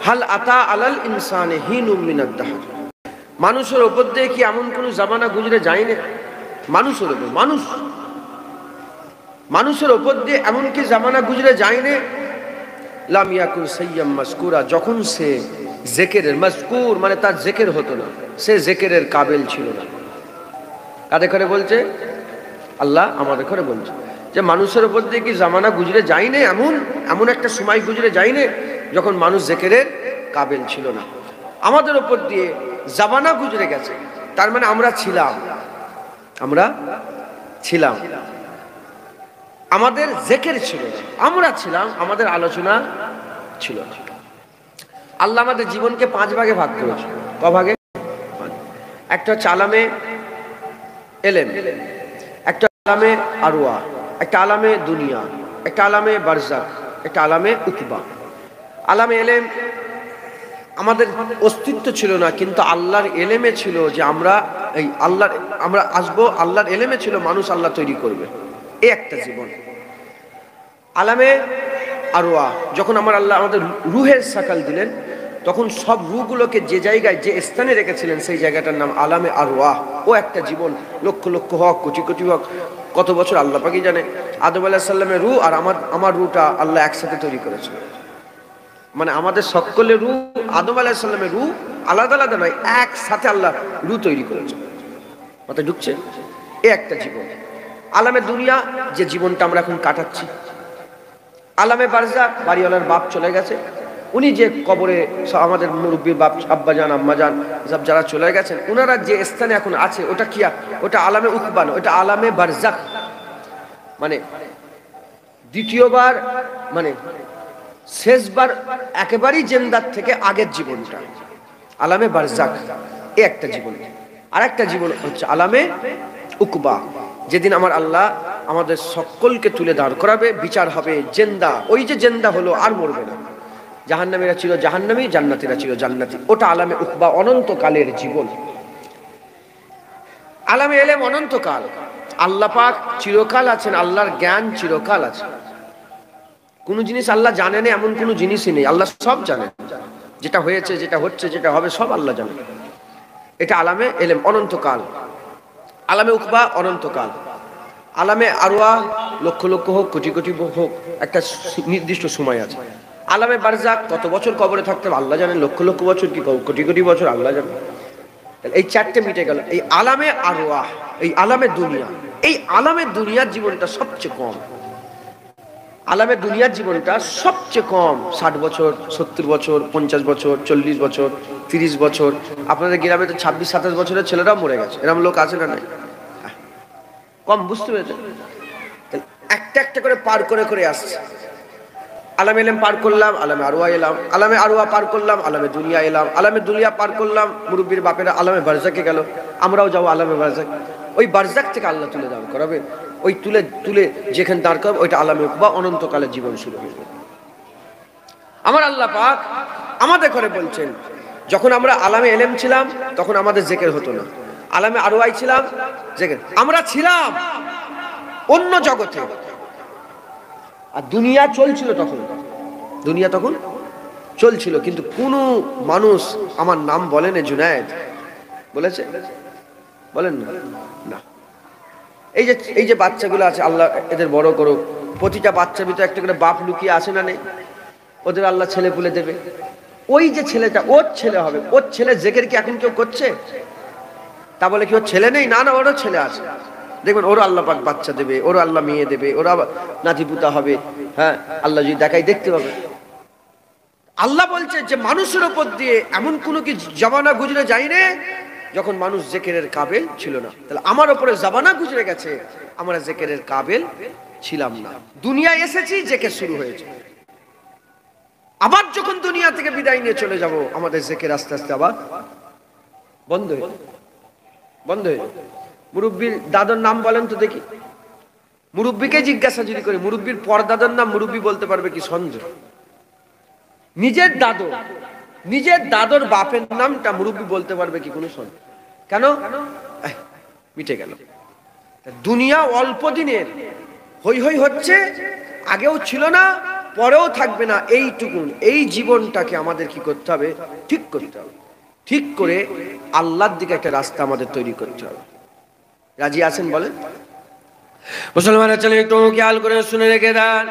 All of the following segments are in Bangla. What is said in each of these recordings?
হাল আতা আলাল ইনসানে হিনুম মিনাদ দাহর, মানুষের উপর দিয়ে কি এমন কোন জামানা গুজরে যায়নি? মানুষের উপর, মানুষের উপর দিয়ে এমন কি জামানা গুজরে যায়নি? লাম ইয়াকুন সাইয়াম মাযকুরা, যখন সে জিকিরের, মাযকুর মানে তার জিকির হতো না, সে জিকিরের কাবিল ছিল না। কাদের করে বলছে? আল্লাহ আমাদের করে বলছে যে মানুষের উপর দিয়ে কি জামানা গুজরে যায়নি, এমন একটা সময় গুজরে যায়নি যখন মানুষ জিকিরের কাবিল ছিল না। আমাদের উপর দিয়ে জামানা গুজরে গেছে, তার মানে আমরা ছিলাম, আমাদের জিকির ছিল না, আমরা ছিলাম, আমাদের আলোচনা ছিল না। আল্লাহ আমাদের জীবনকে 5 ভাগে ভাগ করেছে। ক ভাগে? একটা হচ্ছে আলামে এলেম, একটা আলামে আরওয়া, একটা আলামে দুনিয়া, একটা আলামে বারজাখ, একটা আলামে উকবা। আলামে এলেম আমাদের অস্তিত্ব ছিল না, কিন্তু আল্লাহর এলেমে ছিল যে আমরা আসবো, আল্লাহর এলেমে ছিল মানুষ আল্লাহ তৈরি করবে, এই একটা জীবন। আলামে আরওয়া, যখন আল্লাহ আমাদের রুহের সাকাল দিলেন, তখন সব রুহগুলোকে যে জায়গায় যে স্থানে রেখেছিলেন সেই জায়গাটার নাম আলামে আরওয়াহ। ও একটা জীবন, লক্ষ লক্ষ হক, কোটি কোটি হক, কত বছর আল্লাহ পাকই জানে। আদম আলাইহিস সালামের রূহ আর আমার রূহটা আল্লাহ একসাথে তৈরি করেছে, মানে আমাদের সকলের রূহ, আদম আলাইহিস সালামের রূহ আলাদা আলাদা নয়, একসাথে আল্লাহ রূহ তৈরি করেছে। মাথায় ঢুকছে? এ একটা জীবন। আলামে দুনিয়া, যে জীবনটা আমরা এখন কাটাচ্ছি। আলামে বারজাখ, বাড়িওয়ালার বাপ চলে গেছে, উনি যে কবরে, আমাদের মুরব্বীর বাপ, আব্বাজান আম্মাজান সব যারা চলে গেছেন, ওনারা যে স্থানে এখন আছে ওটা কি? ওটা আলামে উকবা না, ওটা আলামে বারজাখ, মানে দ্বিতীয়বার, মানে শেষবার একেবারেই জিন্দার থেকে আগের জীবনটা আলামে বারজাখ, এ একটা জীবন। আর একটা জীবন হচ্ছে আলামে উকবা, যেদিন আল্লাহ আমাদের সকলকে তুলে দাঁড় করাবে, বিচার হবে, জিন্দা, ওই যে জিন্দা হলো আর মরবে না। জাহান্নামীরা ছিল জাহান্নামী, জান্নাতীরা ছিল জান্নাতি, ওটা আলামে উকবা, অনন্তকালের জীবন। আলামে এলেম অনন্তকাল, আল্লাহ পাক চিরকাল আছেন, আল্লাহর জ্ঞান চিরকাল আছে। কোন জিনিস আল্লাহ জানেন এমন কোন জিনিসই নেই, আল্লাহ সব জানেন, যেটা হয়েছে, যেটা হচ্ছে, যেটা হবে, সব আল্লাহ জানেন। এটা আলামে এলেম, অনন্তকাল। আলামে উকবা অনন্তকাল। আলামে আরওয়াহ লক্ষ লক্ষ হোক, কোটি কোটি হোক, একটা নির্দিষ্ট সময় আছে। আলামে বারজাখ কত বছর কবরে থাকতে হবে আল্লাহ জানেন, লক্ষ লক্ষ বছর কি কোটি কোটি বছর আল্লাহ জানেন। এই চারটে মিটে গেল। এই আলামে আরওয়াহ, এই আলামে দুনিয়া, এই আলামে দুনিয়ার জীবনটা সবচেয়ে কম। আলামে দুনিয়ার জীবনটা সবচেয়ে কম, 60 বছর, 70 বছর, 50 বছর, 40 বছর, 30 বছর। আপনাদের গ্রামে তো 26-27 বছরের ছেলেরাও মরে গেছে, এরকম লোক আছে না? নাই, কম। বুঝতে পেরেছেন? একটা একটা করে পার করে করে আসছে। আলামে এলেম পার করলাম, আলামে আরওয়া এলাম, আলামে আরওয়া পার করলাম, আলামে দুনিয়া এলাম, আলামে দুনিয়া পার করলাম, মুরব্বীর বাপেরা আলামে বারজাকে গেল, আমরাও যাবো আলামে বারজাক। ওই বারজাক থেকে আল্লাহ তুলে দাঁড় করাবে, ওই তুলে যেখানে দাঁড় করাবে ওইটা আলামে উকবা, অনন্তকালের জীবন শুরু হয়ে যাবে। আল্লাহ পাক আমাদের করে বলছেন, যখন আমরা আলামে এলেম ছিলাম তখন আমাদের জিকির হতো না, আলামে আরওয়াই ছিলাম, জিকির। আমরা ছিলাম অন্য জগতে, আর দুনিয়া চলছিল তখন, দুনিয়া তখন চলছিল, কিন্তু কোন মানুষ আমার নাম বলেন জুনায়েদ, বলেছে? বলেন না। এই যে বাচ্চাগুলো আছে, আল্লাহ এদের বড় করুক, প্রতিটা বাচ্চার ভিতরে একটা করে বাপ লুকিয়ে আসে না? নেই? ওদের আল্লাহ ছেলে পুলে দেবে। ওই যে ছেলেটা ওর ছেলে হবে, ওর ছেলে জিকির কি এখন কেউ করছে? তা বলে কি ওর ছেলে নেই? না, ওরও ছেলে আছে, দেখবেন ওরও আল্লাহ পাক বাচ্চা দেবে, ওরও আল্লাহ মেয়ে দেবে, ওরা নাতিপুতা হবে। হ্যাঁ, আল্লাহ যদি দেখাই দেখতে পাবে। আল্লাহ বলছে যে মানুষের উপর দিয়ে এমন কোনো কি জামানা গুজরে যায়নি যখন মানুষ জিকিরের কাবিল ছিল না। তাহলে আমার উপরে জামানা গুজরে গেছে, আমরা জিকিরের কাবিল ছিলাম না। দুনিয়া এসেছি, জিকির শুরু হয়েছে। আবার যখন দুনিয়া থেকে বিদায় নিয়ে চলে যাব, আমাদের জিকির আস্তে আস্তে আবার বন্ধ হয়ে মুরব্বীর দাদর নাম বলেন তো দেখি। মুরব্বীকে জিজ্ঞাসা যদি করি, মুরব্বীর পরদাদার নাম মুরব্বী বলতে পারবে কি? সঞ্জয়। নিজের দাদর বাপের নামটা মুরব্বী বলতে পারবে কি কোনো সঞ্জয়? কেন? মিটে গেল। দুনিয়া অল্প দিনের, হই হচ্ছে, আগেও ছিল না, পরেও থাকবে না, এইটুকুন এই জীবনটাকে আমাদের কি করতে হবে? ঠিক করতে হবে। ঠিক করে আল্লাহর দিকে একটা রাস্তা আমাদের তৈরি করতে হবে। রাজি আছেন বলেন? মুসলমানের ছেলে একটু খেয়াল করে শুনে রেখে দেন।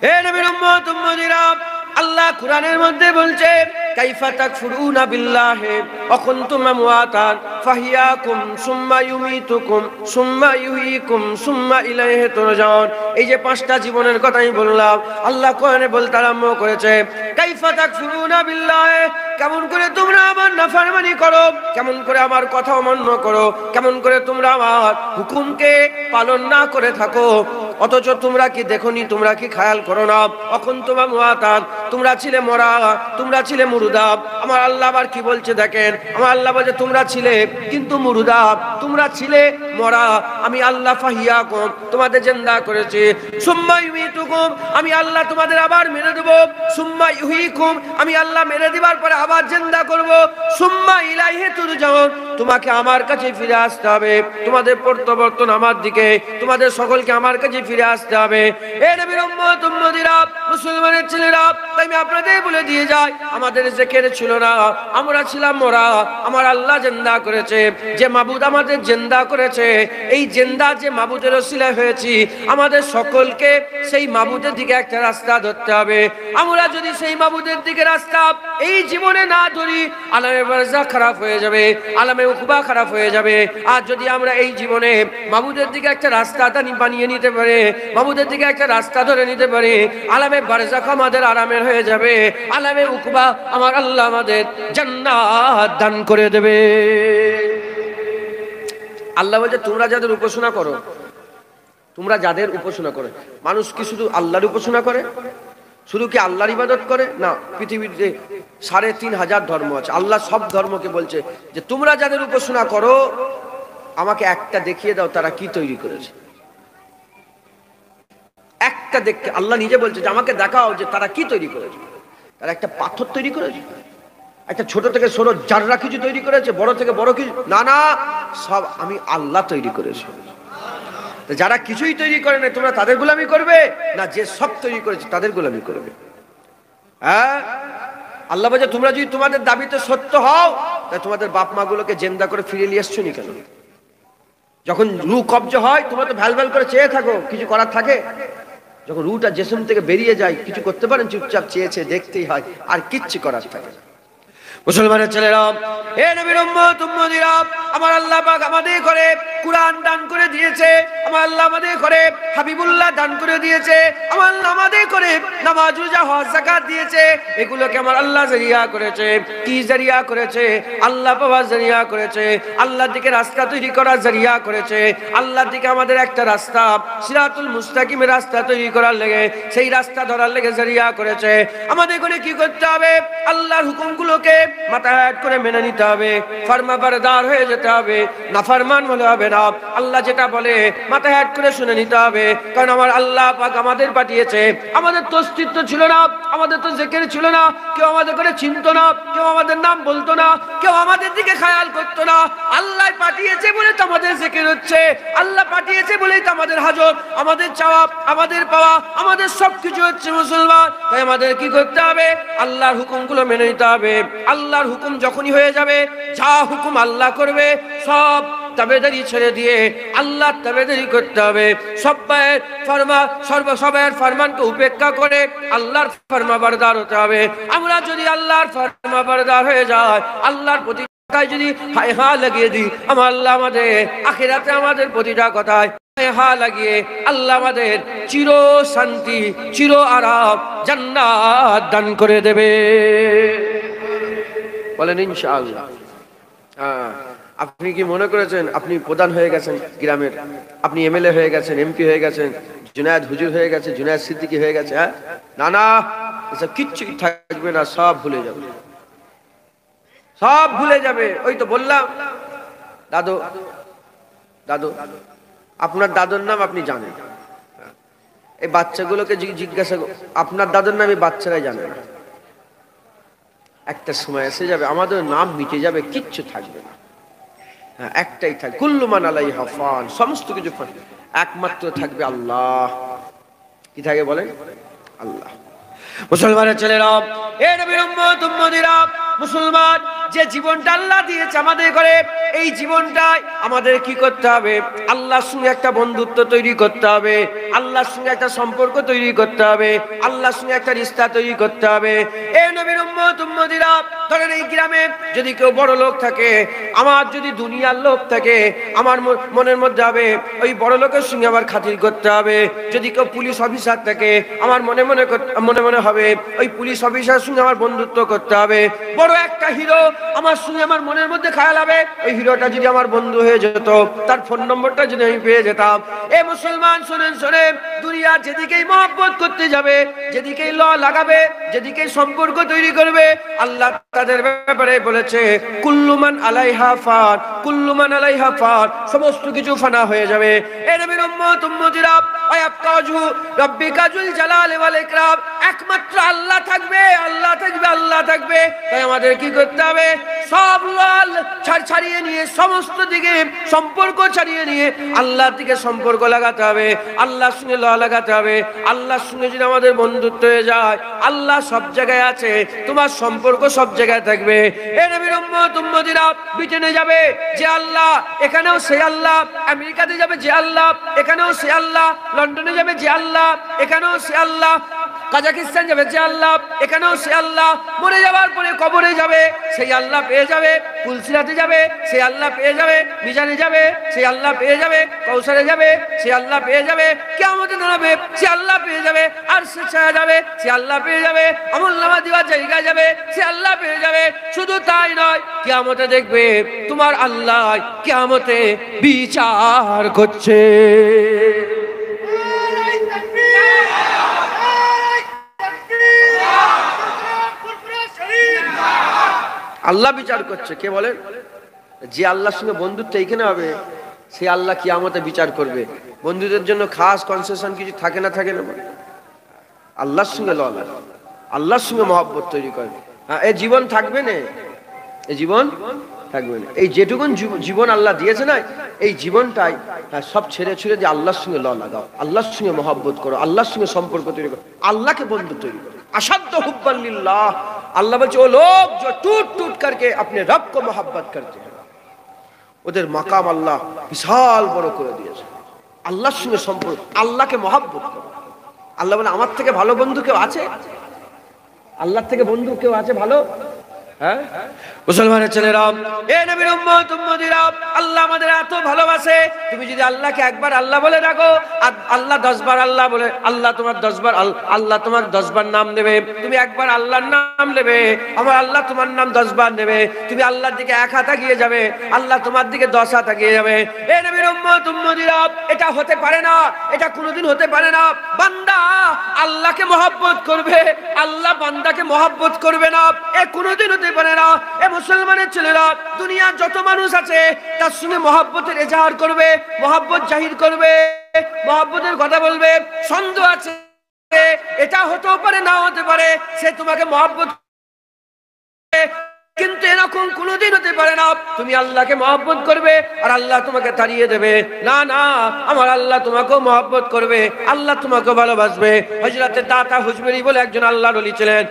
হে নবীর উম্মত উম্মতিরা, আল্লাহ কোরআনের মধ্যে বলছে কাইফা তাকফুরুনা বিল্লাহি ওয়া কুনতুম আমওয়াতান ফাহিয়াকুম সুম্মা ইউমিতুকুম সুম্মা ইউহয়িকুম সুম্মা ইলাইহি তুরজাউন। এই যে পাঁচটা জীবনের কথা আমি বললাম, আল্লাহ কোরআনে বলতে আরম্ভ করেছে কাইফা তাকফুরুনা বিল্লাহি, কেমন করে তোমরা আমার নাফরমানি করো, কেমন করে আমার কথা অমান্য করো, কেমন করে তোমরা আমার হুকুমকে পালন না করে থাকো। অথচ তোমরা কি দেখোনি, তোমরা কি খেয়াল করো না? এখন তোমার মুআতান, তোমরা ছিলে মরা, তোমরা ছিলে মুরুদা। আমার আল্লাহ আবার কি বলছে দেখেন, আমার আল্লাহ বলছে তোমরা ছিলে কিন্তু মুরুদা, তোমরা ছিলে মরা, আমি আল্লাহ ফাহিয়াকুম তোমাদের জিন্দা করেছি। সুম্মা ইউমিতুকুম, আমি আল্লাহ তোমাদের আবার মেরে দেব। সুম্মা ইউহয়িকুম, আমি আল্লাহ মেরে দিবার পরে আবার জিন্দা করব। সুম্মা ইলাইহি তুরজাউন, তোমাকে আমার কাছে ফিরে আসতে হবে, তোমাদের প্রত্যাবর্তন আমার দিকে, তোমাদের সকলকে আমার কাছে ফিরে আসতে হবে। এ নবীর উম্মত উম্মতিরা, মুসলমানের ছেলেরা, তাই আমি আপনাদের বলে দিয়ে যাই, আমাদের জিকির ছিল না, আমরা ছিলাম মরা, আমার আল্লাহ জিন্দা করেছে। যে মাবুদ আমাদের জিন্দা করেছে, এই জিন্দা যে মাবুদের ওসিলা হয়েছি, আমাদের সকলকে সেই মাবুদের দিকে একটা রাস্তা ধরতে হবে। আমরা যদি সেই মাবুদের দিকে রাস্তা এই জীবনে না ধরি, আলামে বারজাখ খারাপ হয়ে যাবে, আলামে উকবা খারাপ হয়ে যাবে। আর যদি আমরা এই জীবনে মাবুদের দিকে একটা রাস্তা বানিয়ে নিতে পারি, মাবুদের দিকে একটা রাস্তা ধরে নিতে পারি, আলামে বারজাখ আমাদের আরামের হয়ে যাবে, আলামে উকবা আমার আল্লাহ আমাদের জান্নাত দান করে দেবে। আল্লাহ বলছে তোমরা যাদের উপাসনা করো, তোমরা যাদের উপাসনা করো, মানুষ কি শুধু আল্লাহর উপাসনা করে? শুধু কি আল্লাহর ইবাদত করে? না, পৃথিবীতে ৩,৫০০ ধর্ম আছে। আল্লাহ সব ধর্মকে বলছে যে তোমরা যাদের উপাসনা করো, আমাকে একটা দেখিয়ে দাও তারা কি তৈরি করেছে। একটা দেখতে আল্লাহ নিজে বলছে যে আমাকে দেখাও যে তারা কি তৈরি করেছে। তারা একটা পাথর তৈরি করেছে, একটা ছোট থেকে ছোট জাররা কিছু তৈরি করেছে, বড় থেকে বড় কিছু না, না, সব আমি আল্লাহ তৈরি করেছি। যারা কিছুই তৈরি করে না, তোমরা তাদের গোলামি করবে না যে সব তৈরি করেছে তাদের গোলামি করবে? হ্যাঁ, আল্লাহ বলছে তোমরা যদি তোমাদের দাবিতে সত্য হও, তাহলে তোমাদের বাপ মা গুলোকে জেন্দা করে ফিরিয়ে নিয়ে আসছো নি কেন? যখন রু কবজা হয় তোমরা তো ভ্যাল ভ্যাল করে চেয়ে থাকো, কিছু করার থাকে? যখন রুটা জিসম থেকে বেরিয়ে যায় কিছু করতে পারেন? চুপচাপ চেয়েছে দেখতেই হয়, আর কিচ্ছু করার থাকে। মুসলমানের ছেলেরা, হে নবীর উম্মত উম্মতিরা, আমার আল্লাহ পাক আমাদের করে কুরআন দান করে দিয়েছে, আমার আল্লাহ আমাদের করে হাবিবুল্লাহ দান করে দিয়েছে, আমার আল্লাহ আমাদের করে নামাজ রোজা হজ যাকাত দিয়েছে। এগুলোকে আমার আল্লাহ জারিয়া করেছে। কি জারিয়া করেছে? আল্লাহ পাওয়ার জারিয়া করেছে, আল্লাহর দিকে রাস্তা তৈরি করার জারিয়া করেছে। আল্লাহর দিকে আমাদের একটা রাস্তা, সিরাতুল মুস্তাকিমের রাস্তা তৈরি করার লেগে, সেই রাস্তা ধরার লেগে জারিয়া করেছে। আমাদের করে কি করতে হবে? আল্লাহর হুকুমগুলোকে মাথায় হাত করে মেনে নিতে হবে, ফরমাবরদার হয়ে যেতে হবে, নাফরমান হলে হবে না। আল্লাহ যেটা বলে মাথায় হাত করে শুনে নিতে হবে, কারণ আমার আল্লাহ পাক আমাদের পাঠিয়েছে। আমাদের তো অস্তিত্ব ছিল না, আমাদের তো জিকির ছিল না, কেউ আমাদের করে চিনতো না, কেউ আমাদের নাম বলতো না, কেউ আমাদের দিকে খেয়াল করতো না। আল্লাহ পাঠিয়েছে বলে তো আমাদের জিকির হচ্ছে, আল্লাহ পাঠিয়েছে বলেই তো আমাদের হাজত, আমাদের চাওয়া, আমাদের পাওয়া, আমাদের সবকিছু হচ্ছে। মুসলমান, তাই আমাদের কি করতে হবে? আল্লাহর হুকুমগুলো মেনে নিতে হবে। আল্লাহর হুকুম যখনই হয়ে যাবে, যা হুকুম আল্লাহ করবে সব তাবেদারি ছেড়ে দিয়ে আল্লাহর তাবেদারি করতে হবে। সবাইয়ের সবার ফরমানকে উপেক্ষা করে আল্লাহর ফরমাবরদার হতে হবে। আমরা যদি আল্লাহর ফরমাবরদার হয়ে যাই, আল্লাহর প্রতি যদি হায় হা লাগিয়ে দিই, আমার আল্লাহ আমাদের আখিরাতে আমাদের প্রতিটা কথায় হা লাগিয়ে আল্লাহ আমাদের চির শান্তি, চির আরাম, জান্নাত দান করে দেবে। বলেন ইনশাআল্লাহ। আপনি কি মনে করেছেন আপনি প্রধান হয়ে গেছেন গ্রামের, আপনি এমএলএ হয়ে গেছেন, এমপি হয়ে গেছেন, জুনায়েদ হুজুর হয়ে গেছে, জুনায়েদ সিদ্দিকী হয়ে গেছে? হ্যাঁ, না না, এসব কিচ্ছুই থাকবে না, সব ভুলে যাবে, সব ভুলে যাবে। ওই তো বললাম, দাদু দাদু, আপনার দাদুর নাম আপনি জানেন, এই বাচ্চাগুলোকে জিজ্ঞাসা, আপনার দাদুর নাম এই বাচ্চারাই জানে না। একটা সময় এসে যাবে আমাদের নাম মিটে যাবে, কিচ্ছু থাকবে না। হ্যাঁ, একটাই থাকবে, কুল্লু মান আলাইহা ফান, সমস্ত কিছু ফান, একমাত্র থাকবে আল্লাহ। কি থাকে বলেন? আল্লাহ। মুসলমানের ছেলেরা, এ নবীর উম্মত উম্মতিরা, মুসলমান যে জীবনটা আল্লাহ দিয়েছে আমাদের করে, এই জীবনটাই আমাদের কি করতে হবে? আল্লাহর সঙ্গে একটা বন্ধুত্ব তৈরি করতে হবে, আল্লাহর সঙ্গে একটা সম্পর্ক তৈরি করতে হবে, আল্লাহর সঙ্গে একটা রিশতা তৈরি করতে হবে। এই নবীর উম্মত উম্মতিরা, ধরেন এই গ্রামে যদি কেউ বড় লোক থাকে, আমার যদি দুনিয়ার লোক থাকে, আমার মনের মধ্যে হবে ওই বড় লোকের সঙ্গে আমার খাতির করতে হবে। যদি কেউ পুলিশ অফিসার থাকে, আমার মনে মনে হবে ওই পুলিশ অফিসারের সঙ্গে আমার বন্ধুত্ব করতে হবে। বড় একটা হিরো আমার সঙ্গে আমার মনের মধ্যে খেয়াল হবে, ওই হিরোটা যদি আমার বন্ধু হয়ে যেত, তার ফোন নম্বরটা যদি আমি পেয়ে যেতাম। এ মুসলমান শোনেন, দুনিয়া যেদিকেই মহব্বত করতে যাবে, যেদিকেই ল লাগাবে, যেদিকেই সম্পর্ক তৈরি করবে, আল্লাহ তাদের ব্যাপারে বলেছে কুল্লুমান আলাইহা ফান, কুল্লুমান আলাইহা ফান, সমস্ত কিছু ফানা হয়ে যাবে। এ নবীর উম্মত উম্মতিরা, আয়াবকাজু রাব্বিকা যুল জালালি ওয়াল ইকরাম, একমাত্র আল্লাহ থাকবে, আল্লাহ থাকবে, আল্লাহ থাকবে। তাই আমাদের কি করতে হবে? সব লাল ছাড়িয়ে নিয়ে, সমস্ত দিকে সম্পর্ক ছাড়িয়ে নিয়ে আল্লাহর দিকে সম্পর্ক লাগাতে হবে, আল্লাহর সঙ্গে লাগাতে হবে। আল্লাহর সঙ্গে যদি আমাদের বন্ধুত্ব হয়ে যায়, আল্লাহ সব জায়গায় আছে, তোমার সম্পর্ক সব জায়গায় থাকবে। এ নবীর উম্মত উম্মতিরা, ব্রিটেনে যাবে যে আল্লাহ, এখানেও সে আল্লাহ। আমেরিকাতে যাবে যে আল্লাহ, এখানেও সে আল্লাহ। লন্ডনে যাবে যে আল্লাহ, এখানেও সে আল্লাহ। কাজাকিস্তান যাবে যে আল্লাহ, এখানেও সে আল্লাহ। মরে যাওয়ার পরে কবরে যাবে, সেই আল্লাহ পেয়ে যাবে। পুলসিরাতে যাবে, সেই আল্লাহ পেয়ে যাবে। মিজানে যাবে, সেই আল্লাহ পেয়ে যাবে। কৌসারে যাবে, সে আল্লাহ পেয়ে যাবে। কিয়ামতে দাঁড়াবে, সে আল্লাহ পেয়ে যাবে। আর সে ছায়া যাবে, সে আল্লাহ পেয়ে যাবে। আমলনামা দেওয়ার জায়গায় যাবে, সে আল্লাহ পেয়ে যাবে। শুধু তাই নয়, কিয়ামতে দেখবে তোমার আল্লাহ কিয়ামতে বিচার করছে। আল্লাহ বিচার করছে। কে বলেন? যে আল্লাহর সঙ্গে বন্ধুত্ব এইখানে হবে, সে আল্লাহ কিয়ামতে বিচার করবে। বন্ধুদের জন্য খাস কনসেশন কিছু থাকে না, থাকে না। আল্লাহর সঙ্গে লড়া, আল্লাহর সঙ্গে মহব্বত তৈরি করবে। হ্যাঁ, এই জীবন থাকবে না, এই জীবন থাকবে না। এই যেটুকুন জীবন আল্লাহ দিয়েছে না, এই জীবনটাই সব ছেড়ে ছুড়ে দিয়ে আল্লাহর সঙ্গে ল লাগাও, আল্লাহর সঙ্গে মহব্বত করো, আল্লাহর সঙ্গে সম্পর্ক তৈরি করো, আল্লাহকে বন্ধু তৈরি করো। अशद हुब्बन लिल्लाह, अल्लाह बोलছে वो लोग जो टूट टूट करके अपने रब को मोहब्बत करते हैं, ওদের মাকাম আল্লাহ বিশাল বড় করে দিয়েছে। আল্লাহর সঙ্গে সম্পর্ক, আল্লাহকে মহব্বত করো। আল্লাহ বলে আমার থেকে ভালো বন্ধু কেউ আছে? আল্লাহর থেকে বন্ধু কেউ আছে ভালো? হ্যাঁ মুসলমানের ছেলেরা, এ নবীর উম্মত উম্মতিরা, আল্লাহ আমাদের এত ভালোবাসে। তুমি যদি আল্লাহকে একবার আল্লাহ বলে ডাকো, আল্লাহ 10 বার আল্লাহ বলে, আল্লাহ তোমার 10 বার আল্লাহ তোমার 10 বার নাম নেবে। তুমি একবার আল্লাহর নাম নেবে, আমার আল্লাহ তোমার নাম 10 বার নেবে। তুমি আল্লাহর দিকে 1 হাত এগিয়ে যাবে, আল্লাহ তোমার দিকে 10 হাত এগিয়ে যাবে। এ নবীর উম্মত উম্মতিরা, এটা হতে পারে না, এটা কোনোদিন হতে পারে না। বান্দা আল্লাহকে মহব্বত করবে, আল্লাহ বান্দাকে মহব্বত করবে না, এ কোনোদিন হতে পারে না। এ মুসলমানের ছেলেরা, দুনিয়ার যত মানুষ আছে তার সঙ্গে মহব্বতের এজাহার করবে, মহব্বত জাহির করবে, মহব্বতের কথা বলবে। সন্দেহ আছে, এটা হতেও পারে, না হতে পারে, সে তোমাকে মহব্বত, কিন্তু এরকম কোনোদিন হতে পারে না তুমি আল্লাহকে মহব্বত করবে আর আল্লাহ তোমাকে তাড়িয়ে দেবে। না না, আমার আল্লাহ তোমাকেও মহব্বত করবে, আল্লাহ তোমাকে ভালোবাসবে। হযরতে দাতা হুজবেরি বলে একজন আল্লাহর ওলি ছিলেন,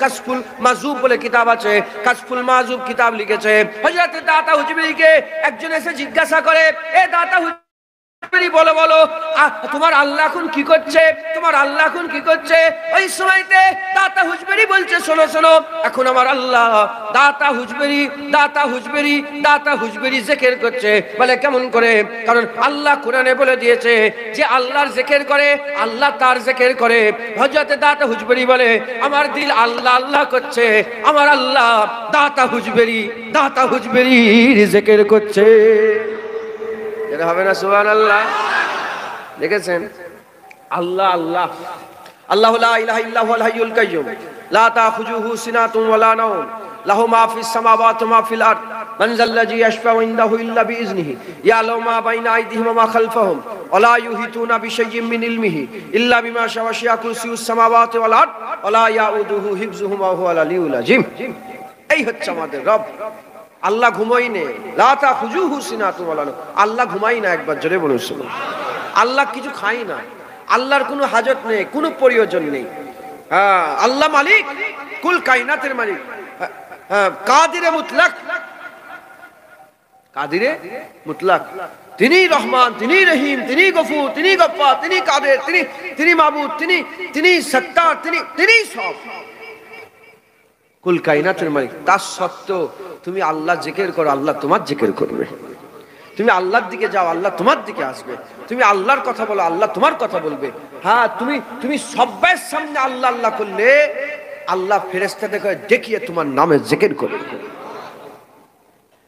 কাশফুল মাজুব বলে কিতাব আছে, কাশফুল মাজুব কিতাব লিখেছে। হযরতে দাতা হুজবেরিকে একজন এসে জিজ্ঞাসা করে, এ দাতা বলো বলো, তোমার আল্লাহ এখন কি করছে? তোমার আল্লাহ এখন কি করছে? ওই সময়তে দাতা হুজবেরি বলছে, শোনো শোনো, এখন আমার আল্লাহ দাতা হুজবেরি জিকির করছে। বলে কেমন করে? কারণ আল্লাহ কোরআনে বলে দিয়েছে যে আল্লাহর জিকির করে, আল্লাহ তার জিকির করে। হযরতে দাতা হুজবেরি বলে, আমার দিল আল্লাহ আল্লাহ করছে, আমার আল্লাহ দাতা হুজবেরির জিকির করছে। এটা হবে না? সুবহানাল্লাহ। দেখেছেন, আল্লাহ আল্লাহ আল্লাহু লা ইলাহা ইল্লা হুয়াল হাইয়ুল কাইয়্যুম লা তাখুযুহু সিনাতুন ওয়ালা নাওম লাহু মা ফিস সামাওয়াতি ওয়া মা ফিল আরদ মান যাল্লাযী ইয়াশফাউ ইনদাহু ইল্লা বিইজনিহি ইয়ালামু মা বাইনা আইদিহিম ওয়া মা খালফাহুম ওয়া লা ইউহিতুনা বিশাইয়্যিন মিন ইলমিহি ইল্লা বিমা শাআ ওয়াসি'a কুরসিয়ুস সামাওয়াতি ওয়াল আরদ ওয়া লা ইয়াউদুহু হিফযুহুমা ওয়া হুয়াল আলিয়্যুল আযীম। এই হচ্ছে আমাদের রব। আল্লাহ ঘুমাই নে, লা তাখুযুহু সিনাতুন ওয়ালা নাওম, আল্লাহ ঘুমাই না। একবার জোরে বলুন সুবহানাল্লাহ। আল্লাহ কিছু খাই না, আল্লাহর কোনো হাজত নেই, কোনো প্রয়োজন নেই। হ্যাঁ, আল্লাহ মালিক, কুল কায়নাতের মালিক, কাদিরে মুতলাক, কাদিরে মুতলাক। তিনি রহমান, তিনি রহিম, তিনি গফুর, তিনি গফফার, তিনি কাদের, তিনি মাবুদ, তিনি সত্তার, তিনি সব কুল কায়নাতের মালিক। তার সত্ত্বেও তুমি আল্লাহ জিকির করো, আল্লাহ তোমার জিকির করবে। তুমি আল্লাহর দিকে যাও, আল্লাহ তোমার দিকে আসবে। তুমি আল্লাহর কথা বলো, আল্লাহ তোমার কথা বলবে। হ্যাঁ, তুমি সবার সামনে আল্লাহ আল্লাহ করলে আল্লাহ ফেরেশতাদের দেখিয়ে তোমার নামে জিকির করবে।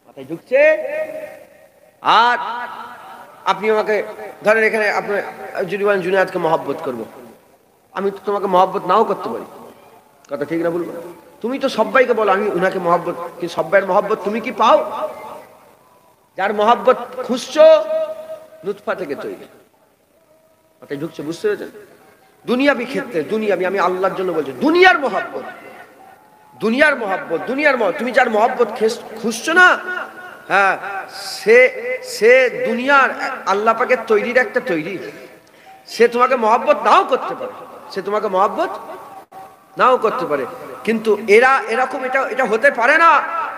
মাথায় ঢুকছে? আর আপনি আমাকে ধরেন, এখানে আপনি যদি বলেন জুনায়েদকে মহব্বত করবো, আমি তো তোমাকে মহব্বত নাও করতে পারি, কথা ঠিক না বলবো? তুমি তো সবাইকে বলো আমি উনাকে মহব্বত, কিন্তু সবাইয়ের মহব্বত তুমি কি পাও? যার মহব্বত খুঁজছো নুতফা থেকে তৈরি। মাথায় ঢুকছে? বুঝতে পেরেছেন? দুনিয়াবি ক্ষেত্রে, দুনিয়াবি, আমি আল্লাহর জন্য বলছি, দুনিয়ার মহব্বত, দুনিয়ার মহব্বত, দুনিয়ার মহব্বত, তুমি যার মহব্বত খুঁজছো না, হ্যাঁ, সে দুনিয়ার আল্লাহ পাকের তৈরির একটা তৈরি। সে তোমাকে মহব্বত নাও করতে পারে, সে তোমাকে মহব্বত নাও করতে পারে, কিন্তু এরকম এটা হতে পারে না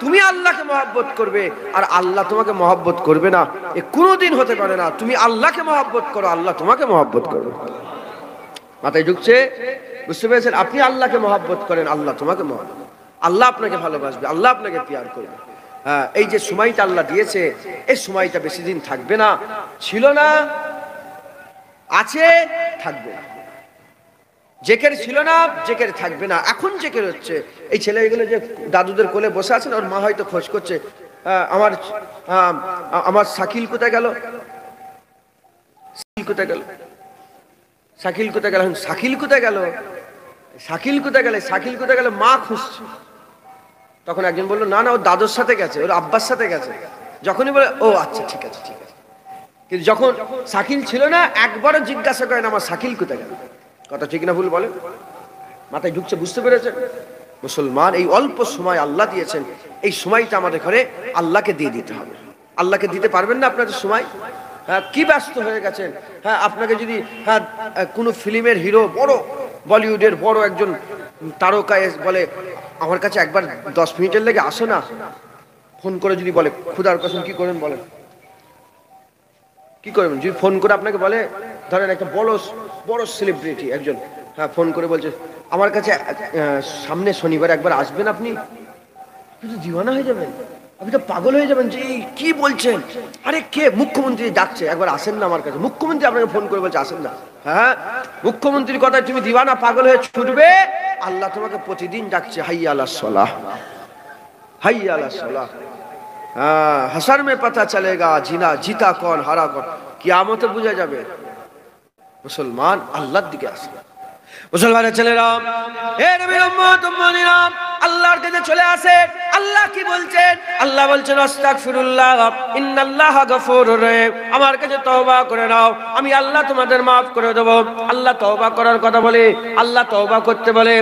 তুমি আল্লাহকে মহব্বত করবে আর আল্লাহ তোমাকে মহব্বত করবে না। এ কোনোদিন হতে পারে না। তুমি আল্লাহকে মহব্বত করো, আল্লাহ তোমাকে মহব্বত করবে। মাথায় ঢুকছে? বুঝতে পেরেছেন? আপনি আল্লাহকে মহব্বত করেন, আল্লাহ তোমাকে মহব্বত, আল্লাহ আপনাকে ভালোবাসবে, আল্লাহ আপনাকে প্যার করবে। হ্যাঁ, এই যে সময়টা আল্লাহ দিয়েছে, এই সময়টা বেশি দিন থাকবে না, ছিল না, আছে, থাকবে না। জেকের ছিল না, জেকের থাকবে না, এখন জেকের হচ্ছে। এই ছেলেগুলো যে দাদুদের কোলে বসে আছেন, ওর মা হয়তো খোঁজ করছে, আমার শাকিল কোথায় গেল, শাকিল কোথায় গেল, শাকিল কোথায় গেল, শাকিল কোথায় গেল, শাকিল কোথায় গেলে, শাকিল কোথায় গেল, মা খুঁজছে। তখন একজন বললো না না, ওর দাদুর সাথে গেছে, ওর আব্বার সাথে গেছে। যখনই বলে ও আচ্ছা ঠিক আছে ঠিক আছে, কিন্তু যখন শাকিল ছিল না একবারও জিজ্ঞাসা করেন আমার শাকিল কোথায় গেল। কথা ঠিক না ভুল বলেন? মাথায় ঢুকছে? বুঝতে পেরেছেন? মুসলমান, এই অল্প সময় আল্লাহ দিয়েছেন, এই সময়টা আমাদের ঘরে আল্লাহকে দিয়ে দিতে হবে। আল্লাহকে দিতে পারবেন না আপনাদের সময়? হ্যাঁ, কি ব্যস্ত হয়ে গেছেন। হ্যাঁ, আপনাকে যদি কোনো ফিল্মের হিরো, বড় বলিউডের বড় একজন তারকা বলে আমার কাছে একবার 10 মিনিটের লেগে আসো না, ফোন করে যদি বলে, খুদার কসম কি করবেন বলেন? কি করবেন? যদি ফোন করে আপনাকে বলে, ধরেন একটা বড় সেলিব্রিটি একজন, হ্যাঁ, ফোন করে বলছে আমার কাছে সামনে শনিবার একবার আসবেন, আপনি তো দিওয়ানা হয়ে যাবেন, আপনি তো পাগল হয়ে যাবেন যে কি বলছেন। আরে কে? মুখ্যমন্ত্রী ডাকছে, একবার আসেন না আমার কাছে। মুখ্যমন্ত্রী আপনাকে ফোন করে বলছে আসেন না। হ্যাঁ, মুখ্যমন্ত্রীর কথায় তুমি দিওয়ানা পাগল হয়ে ছুটবে? আল্লাহ তোমাকে প্রতিদিন ডাকছে, হাইয়া আলাস সালাহ, হাইয়া আলাস সালাহ। हाँ, हशर में पता चलेगा जीता कौन हारा कौन, कियामत बुझा जाबे। मुसलमान अल्लाहर दिके आसे, मुसलमानेर ছেলেরা, হে নবীর উম্মত উম্মতিরা, আল্লাহর কাছে চলে আসে। আল্লাহ কি বলছেন? আল্লাহ বলছেন আস্তাগফিরুল্লাহ ইন্নাল্লাহা গফুরুর রহিম, আমার কাছে তওবা করে নাও, আমি আল্লাহ তোমাদের maaf করে দেব। আল্লাহ তওবা করার কথা বলে, আল্লাহ তওবা করতে বলে।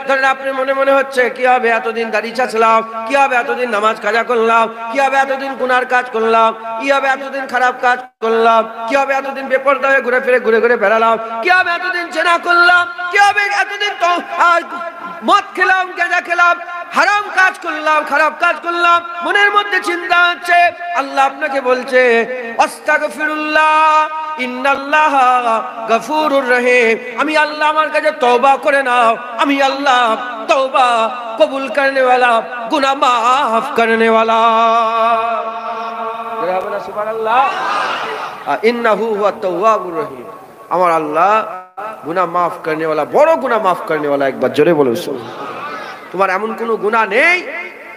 ধরেন আপনি মনে মনে হচ্ছে কি হবে এতদিন দাড়ি চাচলাম, কি হবে এতদিন নামাজ কাজা করলাম, কি হবে এতদিন গুনার কাজ করলাম, কি হবে এতদিন খারাপ কাজ করলাম, কি হবে এতদিন বেপরদা হয়ে ঘুরে বেড়ালাম, কি হবে এতদিন জেনা করলাম, কি হবে এতদিন তো মদ খেলাম, গাঁজা খেলাম, হারাম কাজ করলাম, খারাপ কাজ করলাম, মনের মধ্যে চিন্তা হচ্ছে। আল্লাহ আপনাকে বলছে আস্তাগফিরুল্লাহ ইন্নাল্লাহা গফুরুর রহিম, আমি আল্লাহ আমার কাছে তওবা করে নাও, আমি আল্লাহ তওবা কবুল করনে वाला, গুনাহ maaf করনে वाला। সুবহানাল্লাহ, ইন্নাহু হুয়াত তাওয়াবুর রহিম, আমার আল্লাহ গুনাহ maaf করনে वाला, বড় গুনাহ maaf করনে वाला। একবার জোরে বলুন সুবহানাল্লাহ। তোমার এমন কোনো গুনাহ নেই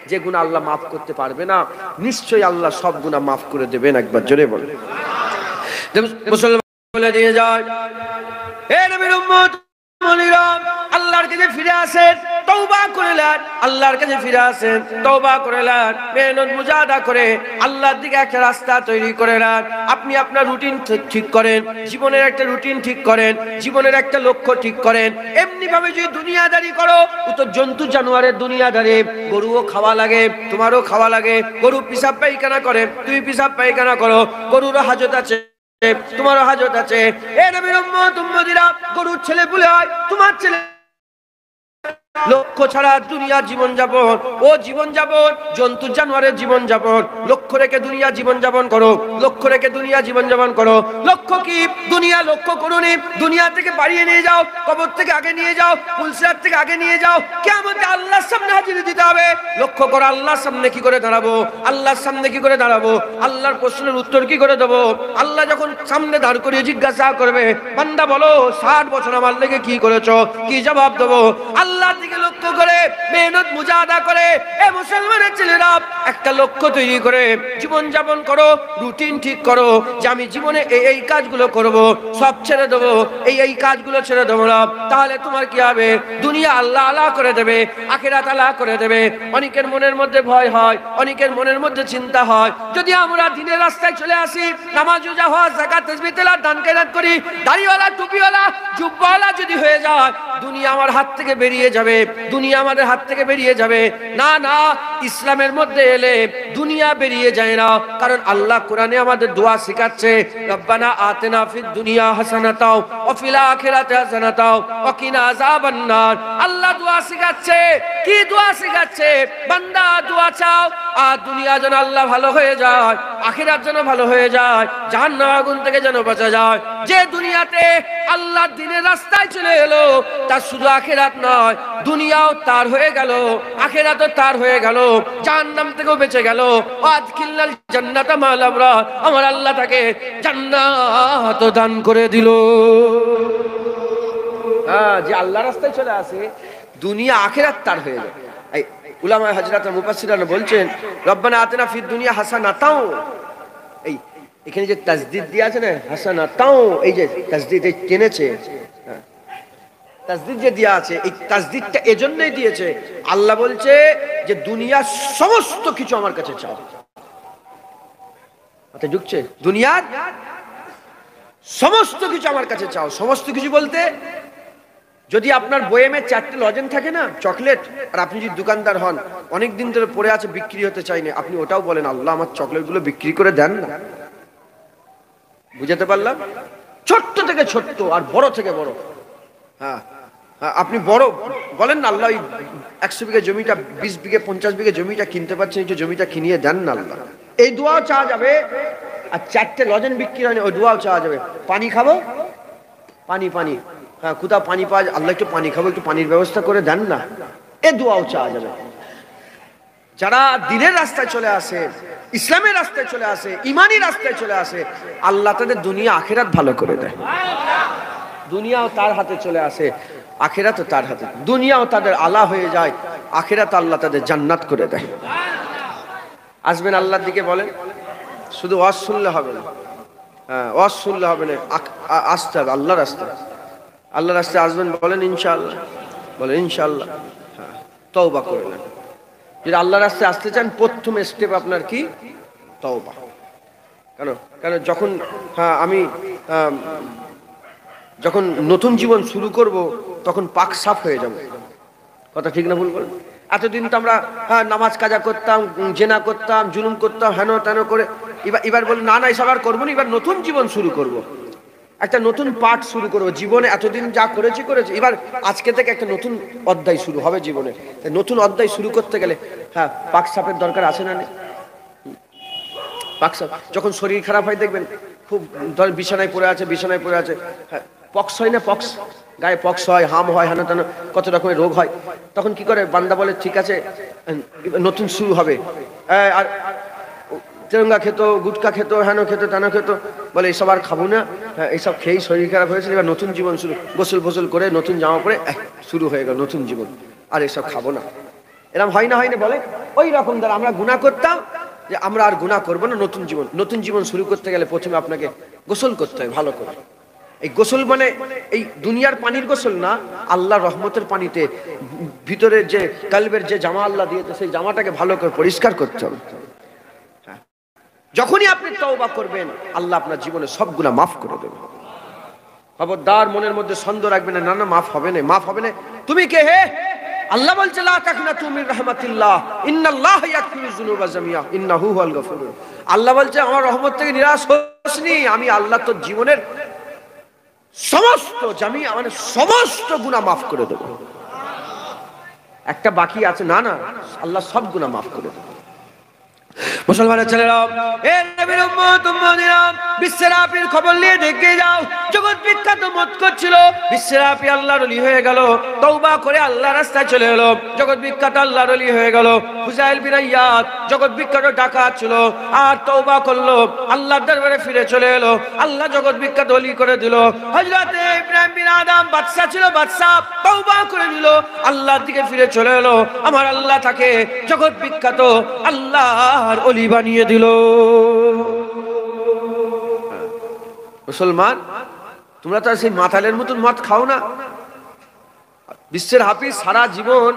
যে গুনাহ আল্লাহ maaf করতে পারবে না, নিশ্চয়ই আল্লাহ সব গুনাহ maaf করে দেবেন। একবার জোরে বলুন। মুসলমান বলে দিয়ে যায়, হে নবীর উম্মত মুমিনরা, আল্লাহর কাছে ফিরে আসেন, তওবা করলেন, আল্লাহর কাছে ফিরে আসেন, তওবা করলেন, মেহনত মুজাহাদা করে আল্লাহর দিকে একটা রাস্তা তৈরি করে নেন। আপনি আপনার রুটিন ঠিক করেন, জীবনের একটা রুটিন ঠিক করেন, জীবনের একটা লক্ষ্য ঠিক করেন। এমনি ভাবে যদি দুনিয়াদারি করো, ও তো জন্তু জানোয়ারের দুনিয়াদারি। গরুও খাওয়া লাগে, তোমারও খাওয়া লাগে। গরু পিসাব পায়খানা করে, তুমি পিসাব পায়খানা করো, গরুরও হাজত আছে। তোমার হাজত আছে। এ নবীর উম্মত উম্মতিরা, গরুর ছেলে বলে হয় তোমার ছেলে লক্ষ্য ছাড়া দুনিয়ার জীবন যাপন, ও জীবন যাপন জন্তু জানোয়ারের জীবন যাপন। লক্ষ্য রেখে দুনিয়া জীবন যাপন করো, লক্ষ্য রেখে দুনিয়া জীবন যাপন করো। লক্ষ্য কি? দুনিয়া লক্ষ্য করুনি, দুনিয়া থেকে বাড়িয়ে নিয়ে যাও, কবর থেকে আগে নিয়ে যাও, পুলসিরাত থেকে আগে নিয়ে যাও, কিয়ামতে আল্লাহর সামনে হাজির দিতে হবে। লক্ষ্য করো আল্লাহর সামনে কি করে দাঁড়াবো, আল্লাহর সামনে কি করে দাঁড়াবো, আল্লাহর প্রশ্নের উত্তর কি করে দেবো। আল্লাহ যখন সামনে দাঁড় করিয়ে জিজ্ঞাসা করবে, বান্দা বলো 60 বছর আমার লেগে কি করেছো, কি জবাব দেবো? আল্লাহ দিকে লক্ষ্য করে মেহনত মুজাহাদা করে এ মুসলমানের ছেলেরা একটা লক্ষ্য তৈরি করে জীবন যাপন করো, রুটিন ঠিক করো যে আমি জীবনে এই কাজগুলো করব, সব ছেড়ে দেবো, এই কাজগুলো ছেড়ে দেবো না। তাহলে তোমার কি হবে? দুনিয়া আল্লাহ আল্লাহ করে দেবে, আখিরাত আল্লাহ করে দেবে। অনেকের মনের মধ্যে ভয় হয়, অনেকের মনের মধ্যে চিন্তা হয়, যদি আমরা দিনের রাস্তায় চলে আসি, নামাজ রোজা হজ যাকাত তাসবিহ তেলাওয়াত দান খয়রাত করি, দাড়িওয়ালা টুপিওয়ালা জুব্বাওয়ালা যদি হয়ে যায়, দুনিয়া আমার হাত থেকে বেরিয়ে যাবে, দুনিয়া আমাদের হাত থেকে বেরিয়ে যাবে। না না, ইসলামের মধ্যে এলে দুনিয়া বেরিয়ে যায় না। কারণ আল্লাহ কোরআনে আমাদের দোয়া শেখাচ্ছে, রব্বানা আতিনা ফিদ দুনিয়া হাসানাতাও ওয়া ফিল আখিরাতি হাসানাতাও ওয়া কিনা আযাবান নার। আল্লাহ দোয়া শেখাচ্ছে। কি দোয়া শেখাচ্ছে? বান্দা দোয়া চাও আর দুনিয়া যেন আল্লাহ ভালো হয়ে যায়, আখিরাত যেন ভালো হয়ে যায়, জাহান্নাম আগুন থেকে যেন বাঁচা যায়। যে দুনিয়াতে আল্লাহর দ্বীনের রাস্তায় চলে এলো, তার শুধু আখিরাত নয়, দুনিয়াও তার হয়ে গেল, আখিরাতও তার হয়ে গেল, জাহান্নাম থেকেও বেঁচে গেল। আদখিলনাল জান্নাতা মাল আবরার, আমার আল্লাহ তাকে জান্নাত দান করে দিল। যে আল্লাহ রাস্তায় চলে আসে, দুনিয়া আখিরাত তার হয়ে যায়। এই উলামা হযরত মুফাসসিররা বলছেন, রব্বানা আতিনা ফিদ দুনিয়া হাসানাতাও, এই এখানে যে তাসদীদ দিয়া আছে না, হাসানাতাও, এই যে তাসদীদ এই টেনেছে, তাসদীদ যে দিয়া আছে, এই তাসদীদটা এজন্যই দিয়েছে, আল্লাহ বলছে যে দুনিয়ার সমস্ত কিছু আমার কাছে চাও। আচ্ছা ঢুকছে? দুনিয়ার সমস্ত কিছু আমার কাছে চাও। সমস্ত কিছু বলতে, যদি আপনার বয়েমে 4টে লজেন থাকে না, চকলেট, আর আপনি যদি দোকানদার হন, অনেক দিন ধরে পড়ে আছে, বিক্রি হতে চাইনি, আপনি ওটাও বলেন, আল্লাহ আমার চকলেটগুলো বিক্রি করে দেন না। বুঝাতে পারলাম? ছোট্ট থেকে ছোট্ট আর বড় থেকে বড়। হ্যাঁ, আপনি বড় বলেন না, আল্লাহ 100 বিঘা জমিটা, 20 বিঘা 50 বিঘা জমিটা কিনতে পারছেন, এই জমিটা কিনিয়ে দেন না আল্লাহ। এই দোয়াও চাওয়া যাবে। আর 4টে লজেন বিক্রি হয়নি, ওই দোয়াও চাওয়া যাবে। পানি খাবো, পানি পানি, হ্যাঁ কোথাও পানি পাওয়া যায়, আল্লাহ একটু পানি খাবো, একটু পানির ব্যবস্থা করে দেন না, এ দোয়াও চাওয়া যাবে। যারা দ্বীনের রাস্তায় চলে আসে, ইসলামের রাস্তায় চলে আসে, ইমানি রাস্তায় চলে আসে, আল্লাহ তাদের দুনিয়া আখিরাত ভালো করে দেয়। দুনিয়াও তার হাতে চলে আসে, আখিরাতও তার হাতে। দুনিয়াও তাদের আলা হয়ে যায়, আখিরাত আল্লাহ তাদের জান্নাত করে দেয়। আসবেন আল্লাহর দিকে, বলেন, শুধু ওয়াজ শুনলে হবে না। হ্যাঁ, ওয়াজ শুনলে হবে না, আসতে হবে আল্লাহর রাস্তায়। আল্লাহর রাস্তায় আসবেন, বলেন ইনশাআল্লাহ, বলেন ইনশাআল্লাহ। হ্যাঁ, তওবা করলেন। যদি আল্লাহর রাস্তায় আসতে চান, প্রথম স্টেপ আপনার কি? তওবা। কেন যখন আমি যখন নতুন জীবন শুরু করব, তখন পাক সাফ হয়ে যাব। কথা ঠিক না ভুল বলেন? এতদিন তো আমরা নামাজ কাজা করতাম, জেনা করতাম, জুলুম করতাম, হেন তেন করে, এবার বলি না না এসব আর করবো না, এবার নতুন জীবন শুরু করব, একটা নতুন পাঠ শুরু করবো। জীবনে এতদিন যা করেছি, এবার আজকে থেকে একটা নতুন অধ্যায় শুরু হবে জীবনে। নতুন অধ্যায় শুরু করতে গেলে পাক সাফের দরকার আছে না? পাক সাফ। যখন শরীর খারাপ হয়, দেখবেন খুব বিছানায় পড়ে আছে, হ্যাঁ পক্স হয় না, পক্স, গায়ে পক্স হয়, হাম হয়, হেন তেন কত রকমের রোগ হয়। তখন কি করে বান্দা বলে, ঠিক আছে নতুন শুরু হবে। আর তেরঙ্গা খেত, গুটকা খেত, হেন খেত, তেন খেত, বলে এইসব আর খাবো না, এইসব খেয়েই শরীর খারাপ হয়েছিল, এবার নতুন জীবন শুরু, গোসল ফসল করে নতুন জামা পরে শুরু হয়ে গেল নতুন জীবন, আর এইসব খাবো না। এরকম হয় না বলে? ওই রকম দ্বারা আমরা গুনাহ করতাম, যে আমরা আর গুনাহ করবো না, নতুন জীবন শুরু করতে গেলে প্রথমে আপনাকে গোসল করতে হয় ভালো করে। এই গোসল মানে এই দুনিয়ার পানির গোসল না, আল্লাহর রহমতের পানিতে ভিতরে যে কলবের যে জামা আল্লাহ দিয়েছে, সেই জামাটাকে ভালো করে পরিষ্কার করতে হবে। যখনই আপনি তওবা করবেন, আল্লাহ আপনার জীবনে সব গুনাহ মাফ করে দেবেন। খবরদার মনের মধ্যে সন্দেহ রাখবেন না, না মাফ হবে না, মাফ হবে না। তুমি কে হে? আল্লাহ বলছে লা তাকনাতু মির রাহমাতিল্লাহ ইন্নাল্লাহ ইয়াগফিরুয যুনুবা জামিআ ইন্নাহু হুয়াল গফুর। আল্লাহ বলছে আমার রহমত থেকে নিরাশ হোসনি, আমি আল্লাহ তোর জীবনের সমস্ত জামিআ মানে সমস্ত গুনাহ maaf করে দেব। একটা বাকি আছে, না না, আল্লাহ সব গুনাহ maaf করে দেব। মুসলমানের ছেলেরা, এ নবীর উম্মত উম্মতিরা, বিশ্বের আপির খবর নিয়ে দেখে যাও। জগৎ বিখ্যাত মত করছিল, বিশ্বের আপি আল্লাহর ওলি হয়ে গেল, তওবা করে আল্লাহ রাস্তায় চলে এলো, জগৎ বিখ্যাত আল্লাহর ওলি হয়ে গেল। হুজাইল বিন আইয়াদ জগৎ বিখ্যাত ডাকাত ছিল, আর তওবা করলো, আল্লাহর দরবারে ফিরে চলে এলো, আল্লাহ জগৎ বিখ্যাত ওলি করে দিল। হযরত ইব্রাহিম বিন আদম বাদশা ছিল, বাদশা তওবা করে দিল, আল্লাহর দিকে ফিরে চলে এলো, আমার আল্লাহ তাকে জগৎ বিখ্যাত আল্লাহর ওলি বানিয়ে দিল। মুসলমান, তোমরা তো সেই মাতালের মতন মদ খাও না। বিশ্বের হাফিজ সারা জীবন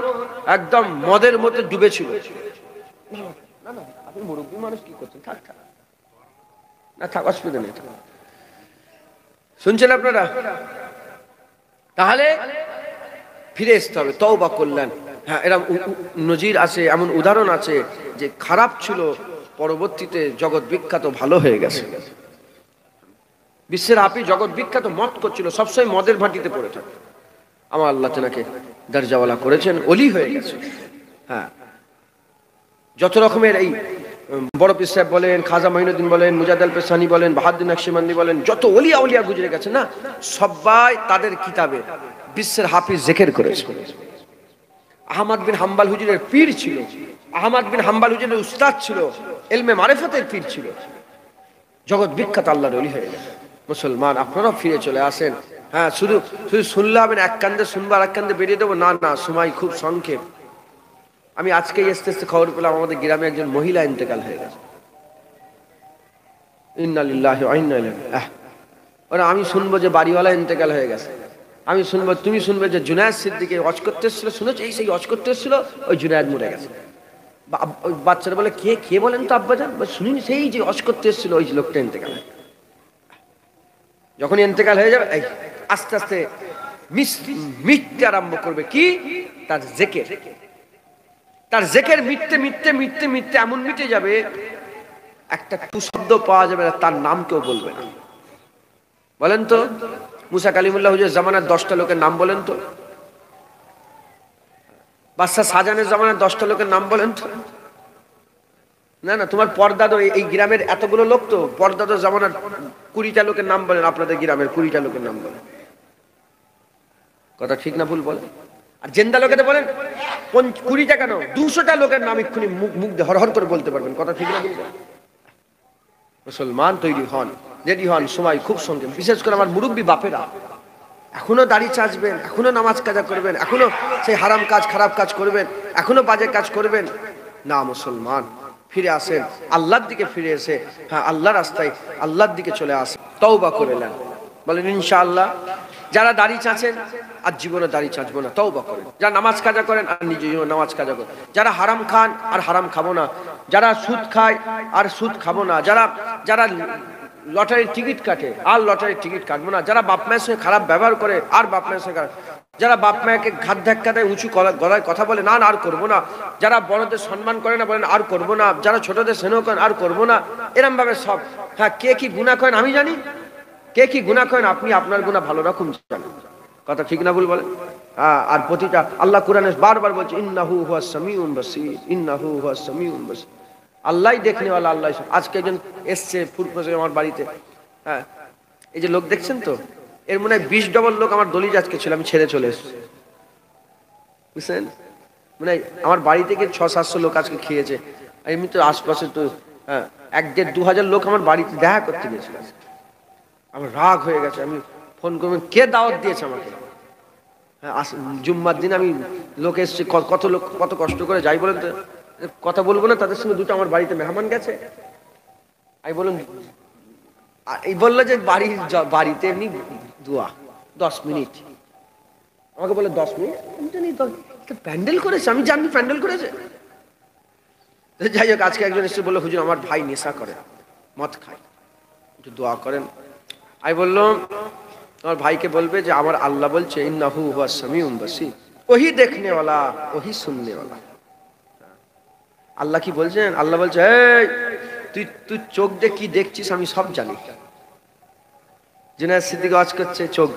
একদম মদের মধ্যে ডুবেছিল। না না, আপনি মুরব্বী মানুষ কি করছেন, থাক থাক না, থাক, অসুবিধা নেই। শুনছেন আপনারা? তাহলে ফিরে আসতে হবে, তওবা করলেন। হ্যাঁ, এরকম নজির আছে, এমন উদাহরণ আছে যে খারাপ ছিল, পরবর্তীতে জগৎ বিখ্যাত ভালো হয়ে গেছে। বিশ্বের হাফিজ জগৎ বিখ্যাত মদ করছিল, সবসময় মদের ভাটিতে পড়ে থাকে, আমার আল্লাহ তেনাকে দরজাওয়ালা করেছেন, ওলি হয়ে গেছে। হ্যাঁ, যত রকমের এই বড় পীর সাহেব বলেন, খাজা মাইনুদ্দিন বলেন, মুজাদ্দেদ পেশানি বলেন, বাহাউদ্দিন নকশবন্দি বলেন, যত ওলি আউলিয়া গুজরে গেছে না, সবাই তাদের কিতাবে বিশ্বের হাফিজ জিকির করেছে। আহমদ বিন হাম্বল হুজুরের পীর ছিল, আহমদ বিন হাম্বল হুজুরের উস্তাদ ছিল, ইলমে মারিফতের পীর ছিল, জগৎ বিখ্যাত আল্লাহর ওলি হয়ে গেছে। মুসলমান, আপনারাও ফিরে চলে আসেন। হ্যাঁ, শুধু শুধু শুনলে হবে না, এক কান্দে শুনবো আর এক কান্দে বেরিয়ে দেবো, না না, সময় খুব সংক্ষেপ। আমি আজকেই আস্তে আস্তে খবর পেলাম আমাদের গ্রামে একজন মহিলা ইন্তেকাল হয়ে গেছে। ইন্না লিল্লাহি ওয়া ইন্না ইলাইহি রাজিউন। আমি শুনবো যে বাড়িওয়ালা ইন্তেকাল হয়ে গেছে, আমি শুনবো, তুমি শুনবে যে জুনায়েদ সিদ্দিকী হজ করতে এসেছিল, শুনেছো এই সেই হজ করতে এসেছিল, ওই জুনায়েদ মরে গেছে। বাচ্চারা বলে কে কে বলেন তো আব্বাজান? শুনিনি, সেই যে হজ করতে এসেছিল ওই লোকটা ইন্তেকাল। যখন ইন্তেকাল হয়ে যাবে, এই আস্তে আস্তে মিটতে আরম্ভ করবে কি, তার জিকির, তার জিকির মিটতে মিটতে মিটতে মিটতে এমন মিটে যাবে, একটা শব্দ পাওয়া যাবে না, তার নাম কেউ বলবে না। বলেন তো, মুসা কালিমুল্লাহ হুজুর জামানার 10টা লোকের নাম বলেন তো, বাদশা শাহজাহানের জামানার 10টা লোকের নাম বলেন তো। না না, তোমার পর্দাদো, এই গ্রামের এতগুলো লোক তো, পর্দাদো জামানার 20টা লোকের নাম বলেন, আপনাদের গ্রামের 20টা লোকের নাম বলেন। কথা ঠিক না ভুল বলেন? আর জেন্দা লোকেতে বলেন 20টা কেন, 200টা লোকের নাম এক্ষুনি মুখ দিয়ে হরহর করে বলতে পারবেন। কথা ঠিক না ভুল বলেন? মুসলমান তৈরি হন, রেডি হন, সময় খুব সংক্ষেপ। বিশেষ করে আমার মুরব্বী বাপেরা এখনো দাড়ি চাচবেন, এখনো নামাজ কাজা করবেন, এখনো সেই হারাম কাজ খারাপ কাজ করবেন, এখনো বাজে কাজ করবেন না। মুসলমান, ফিরে আসেন আল্লাহর দিকে, ফিরে এসে হ্যাঁ আল্লাহর রাস্তায়, আল্লাহর দিকে চলে আসেন, তওবা করে নেন। বলেন ইনশাআল্লাহ। যারা দাড়ি চাচেন আর জীবনে দাড়ি চাচবো না, তওবা করেন। যারা নামাজ কাজা করেন আর নিজে জীবনে নামাজ কাজা করেন। যারা হারাম খান আর হারাম খাবো না, যারা সুদ খায় আর সুদ খাবো না, যারা যারা লটারির টিকিট কাটে আর লটারির টিকিট কাটবো না, যারা বাপ মায়ের সঙ্গে খারাপ ব্যবহার করে আর বাপ মায়ের সঙ্গে, যারা বাপ মায়েকে ঘাত ধাক্কা দেয়, উঁচু গলায় কথা বলে, না আর করবো না, যারা বড়দের সম্মান করে না, বলেন আর করবো না, যারা ছোটদের স্নেহ করেন আর করবো না, এরম ভাবে সব। হ্যাঁ, কে কি গুনাহ করেন আমি জানি, কে কি গুনাহ করেন আপনি আপনার গুনাহ ভালো রকম জানেন। কথা ঠিক না ভুল বলেন? আর প্রতিটা আল্লাহ কোরআনে বারবার বলছে ইন্নাহু হুয়াস সামিউন বাসীর, ইন্নাহু হুয়াস সামিউন বাসীর। আল্লাহই দেখনেওয়ালা, আল্লাহ। আজকে একজন এসছে ফুরফুসে আমার বাড়িতে, হ্যাঁ, এই যে লোক দেখছেন তো, এর মনে হয় 20 ডবল লোক আমার দলিজ আজকে ছিল, আমি ছেড়ে চলে এসেছি, বুঝছেন? মানে আমার বাড়ি থেকে 600-700 লোক আজকে খেয়েছে। এমনি তো আশপাশে তো 1-1.5-2 লোক আমার বাড়িতে দেখা করতে গেছিল। আমার রাগ হয়ে গেছে, আমি ফোন করবেন, কে দাওয়াত দিয়েছে আমাকে? হ্যাঁ, জুম্মার দিন আমি লোক এসছে, কত লোক কত কষ্ট করে যাই বলেন তো, কথা বলবো না তাদের সঙ্গে। দুটো আমার বাড়িতে মেহমান গেছে, আমি বললাম, এই বললো যে বাড়িতে এমনি দোয়া 10 মিনিট, আমাকে বলে 10 মিনিট, আমি জানি প্যান্ডেল করেছে, আমি জানি প্যান্ডেল করেছে। যাই হোক, আজকে একজন এসে বললো হুজুর আমার ভাই নেশা করে, মদ খায়, একটু দোয়া করেন। আমি বললাম আমার ভাইকে বলবে যে আমার আল্লাহ বলছে ইন্নাহু হুয়াস সামিউন বাসীর, ও ওহি দেখনে ওয়ালা, ওহি শুননে ওয়ালা। আল্লাহ কি বলছেন? আল্লাহ বলছে, এই তুই তুই চোখ দিয়ে কি দেখছিস আমি সব জানি। জুনায়েদ সিদ্দিক ওয়াজ করছে, চোখ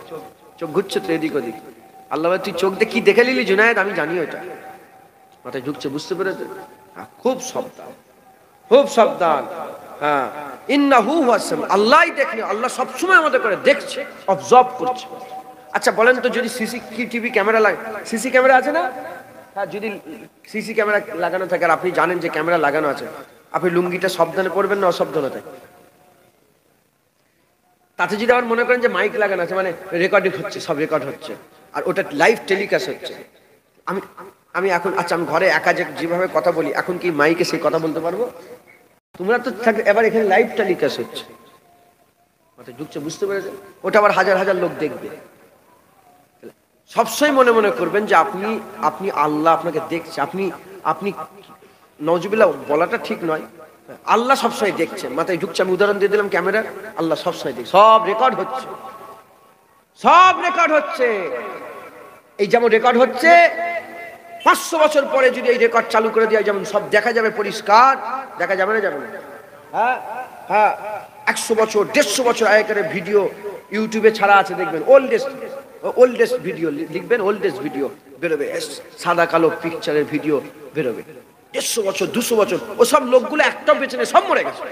চোখ ঘুরছে তো এদিক ওদিক। আল্লাহ বলে, তুই চোখ দিয়ে কি দেখে নিলি জুনায়েদ? আমি জানি ওটা। মাথায় ঢুকছে, বুঝতে পেরেছে? খুব সাবধান, খুব সাবধান। হ্যাঁ, ইন্নাহু হুয়াস সামি, আল্লাহই দেখে, আল্লাহ সবসময় আমাদের করে দেখছে, অবজার্ভ করছে। আচ্ছা বলেন তো, যদি সিসিটিভি ক্যামেরা লাগে, সিসি ক্যামেরা আছে না? হ্যাঁ, যদি সিসি ক্যামেরা লাগানো থাকে আর আপনি জানেন যে ক্যামেরা লাগানো আছে, আপনি লুঙ্গিটা সাবধানে পরবেন না অসাবধানতা? তাতে যদি আবার মনে করেন যে মাইক লাগানো আছে, মানে রেকর্ডিং হচ্ছে, সব রেকর্ড হচ্ছে আর ওটা লাইভ টেলিকাস্ট হচ্ছে, আমি আমি এখন, আচ্ছা আমি ঘরে একা যেভাবে কথা বলি, এখন কি মাইকে সেই কথা বলতে পারবো? তোমরা তো এবার এখানে লাইভ টেলিকাস্ট হচ্ছে, মাথায় ঢুকছে, বুঝতে পেরেছে? ওটা আবার হাজার হাজার লোক দেখবে। সবসময় মনে মনে করবেন যে আপনি আপনি আল্লাহ আপনাকে দেখছে। আপনি আপনি নওজুবিল্লাহ বলাটা ঠিক নয়, আল্লাহ সবসময় দেখছেন। মাথায় ঢুকছে। আমি উদাহরণ দিয়ে দিলাম ক্যামেরা, আল্লাহ সবসময় দেখছে, সব রেকর্ড হচ্ছে, সব রেকর্ড হচ্ছে। এই যেমন রেকর্ড হচ্ছে, 500 বছর পরে যদি এই রেকর্ড চালু করে দেওয়া, যেমন সব দেখা যাবে, পরিষ্কার দেখা যাবে না? যাবে না? হ্যাঁ হ্যাঁ, 100 বছর 150 বছর আগেকার ভিডিও ইউটিউবে ছাড়া আছে, দেখবেন। ওল্ডেস্ট ভিডিও লিখবেন, ওল্ডেস্ট ভিডিও বেরোবে, সাদা কালো পিকচারের ভিডিও বেরোবে। 150 বছর 200 বছর, ও সব লোকগুলো একটাও বেঁচে নেই, সব মরে গেছে।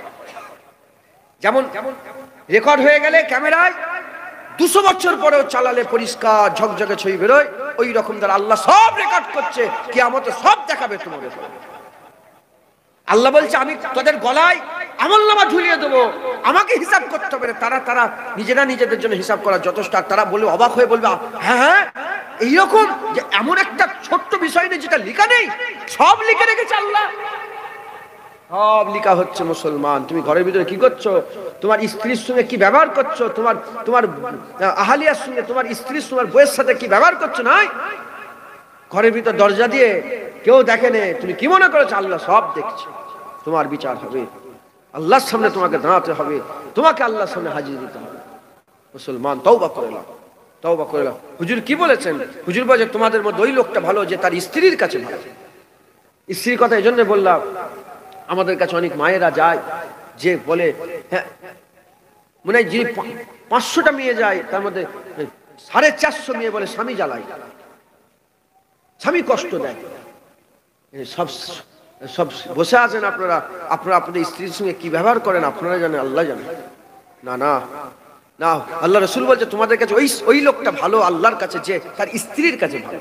যেমন রেকর্ড হয়ে গেলে ক্যামেরায় 200 বছর পরেও চালালে পরিষ্কার ঝকঝকে ছবি বেরোয়, ওই রকম দ্বারা আল্লাহ সব রেকর্ড করছে, কিয়ামতে সব দেখাবে তোমাদের। আল্লাহ বলছে, আমি তাদের গলায় আমলনামা ঝুলিয়ে দেবো, আমাকে হিসাব করতে হবে। তারা নিজেরা নিজেদের জন্য হিসাব করা যথেষ্ট। আর তারা বলবে, অবাক হয়ে বলবে, হ্যাঁ হ্যাঁ, এইরকম যে এমন একটা ছোট্ট বিষয় নেই যেটা লিখা নেই, সব লিখে রেখেছে আল্লাহ, সব লিখা হচ্ছে। মুসলমান, তুমি ঘরের ভিতরে কি করছো, তোমার স্ত্রীর সঙ্গে কি ব্যবহার করছো, তোমার আহালিয়ার সঙ্গে, তোমার স্ত্রীর তোমার বউয়ের সাথে কি ব্যবহার করছো, নাই ঘরের ভিতর দরজা দিয়ে কেউ দেখে নে, তুমি কি মনে করেছো? আল্লাহ সব দেখছে। তোমার বিচার হবে, আল্লাহর সামনে তোমাকে দাঁড়াতে হবে, তোমাকে আল্লাহর সামনে হাজির দিতে হবে। মুসলমান, তওবা করে নাও, তওবা করে নাও। হুজুর কি বলেছেন? হুজুর বলে, তোমাদের মধ্যে ওই লোকটা ভালো যে তার স্ত্রীর কাছে ভালো। স্ত্রীর কথা এই জন্য বললাম, আমাদের কাছে অনেক মায়েরা যায়, যে বলে, হ্যাঁ মনে হয় যিনি 500টা মেয়ে যায়, তার মধ্যে 450 মেয়ে বলে স্বামী জ্বালায়, স্বামী কষ্ট দেয়। সব সব বসে আছেন আপনারা, আপনাদের স্ত্রীর সঙ্গে কি ব্যবহার করেন আপনারা জানেন, আল্লাহ জানেন। না না না, আল্লাহ রাসূল বলছে, তোমাদের কাছে ওই লোকটা ভালো আল্লাহর কাছে যে তার স্ত্রীর কাছে ভালো।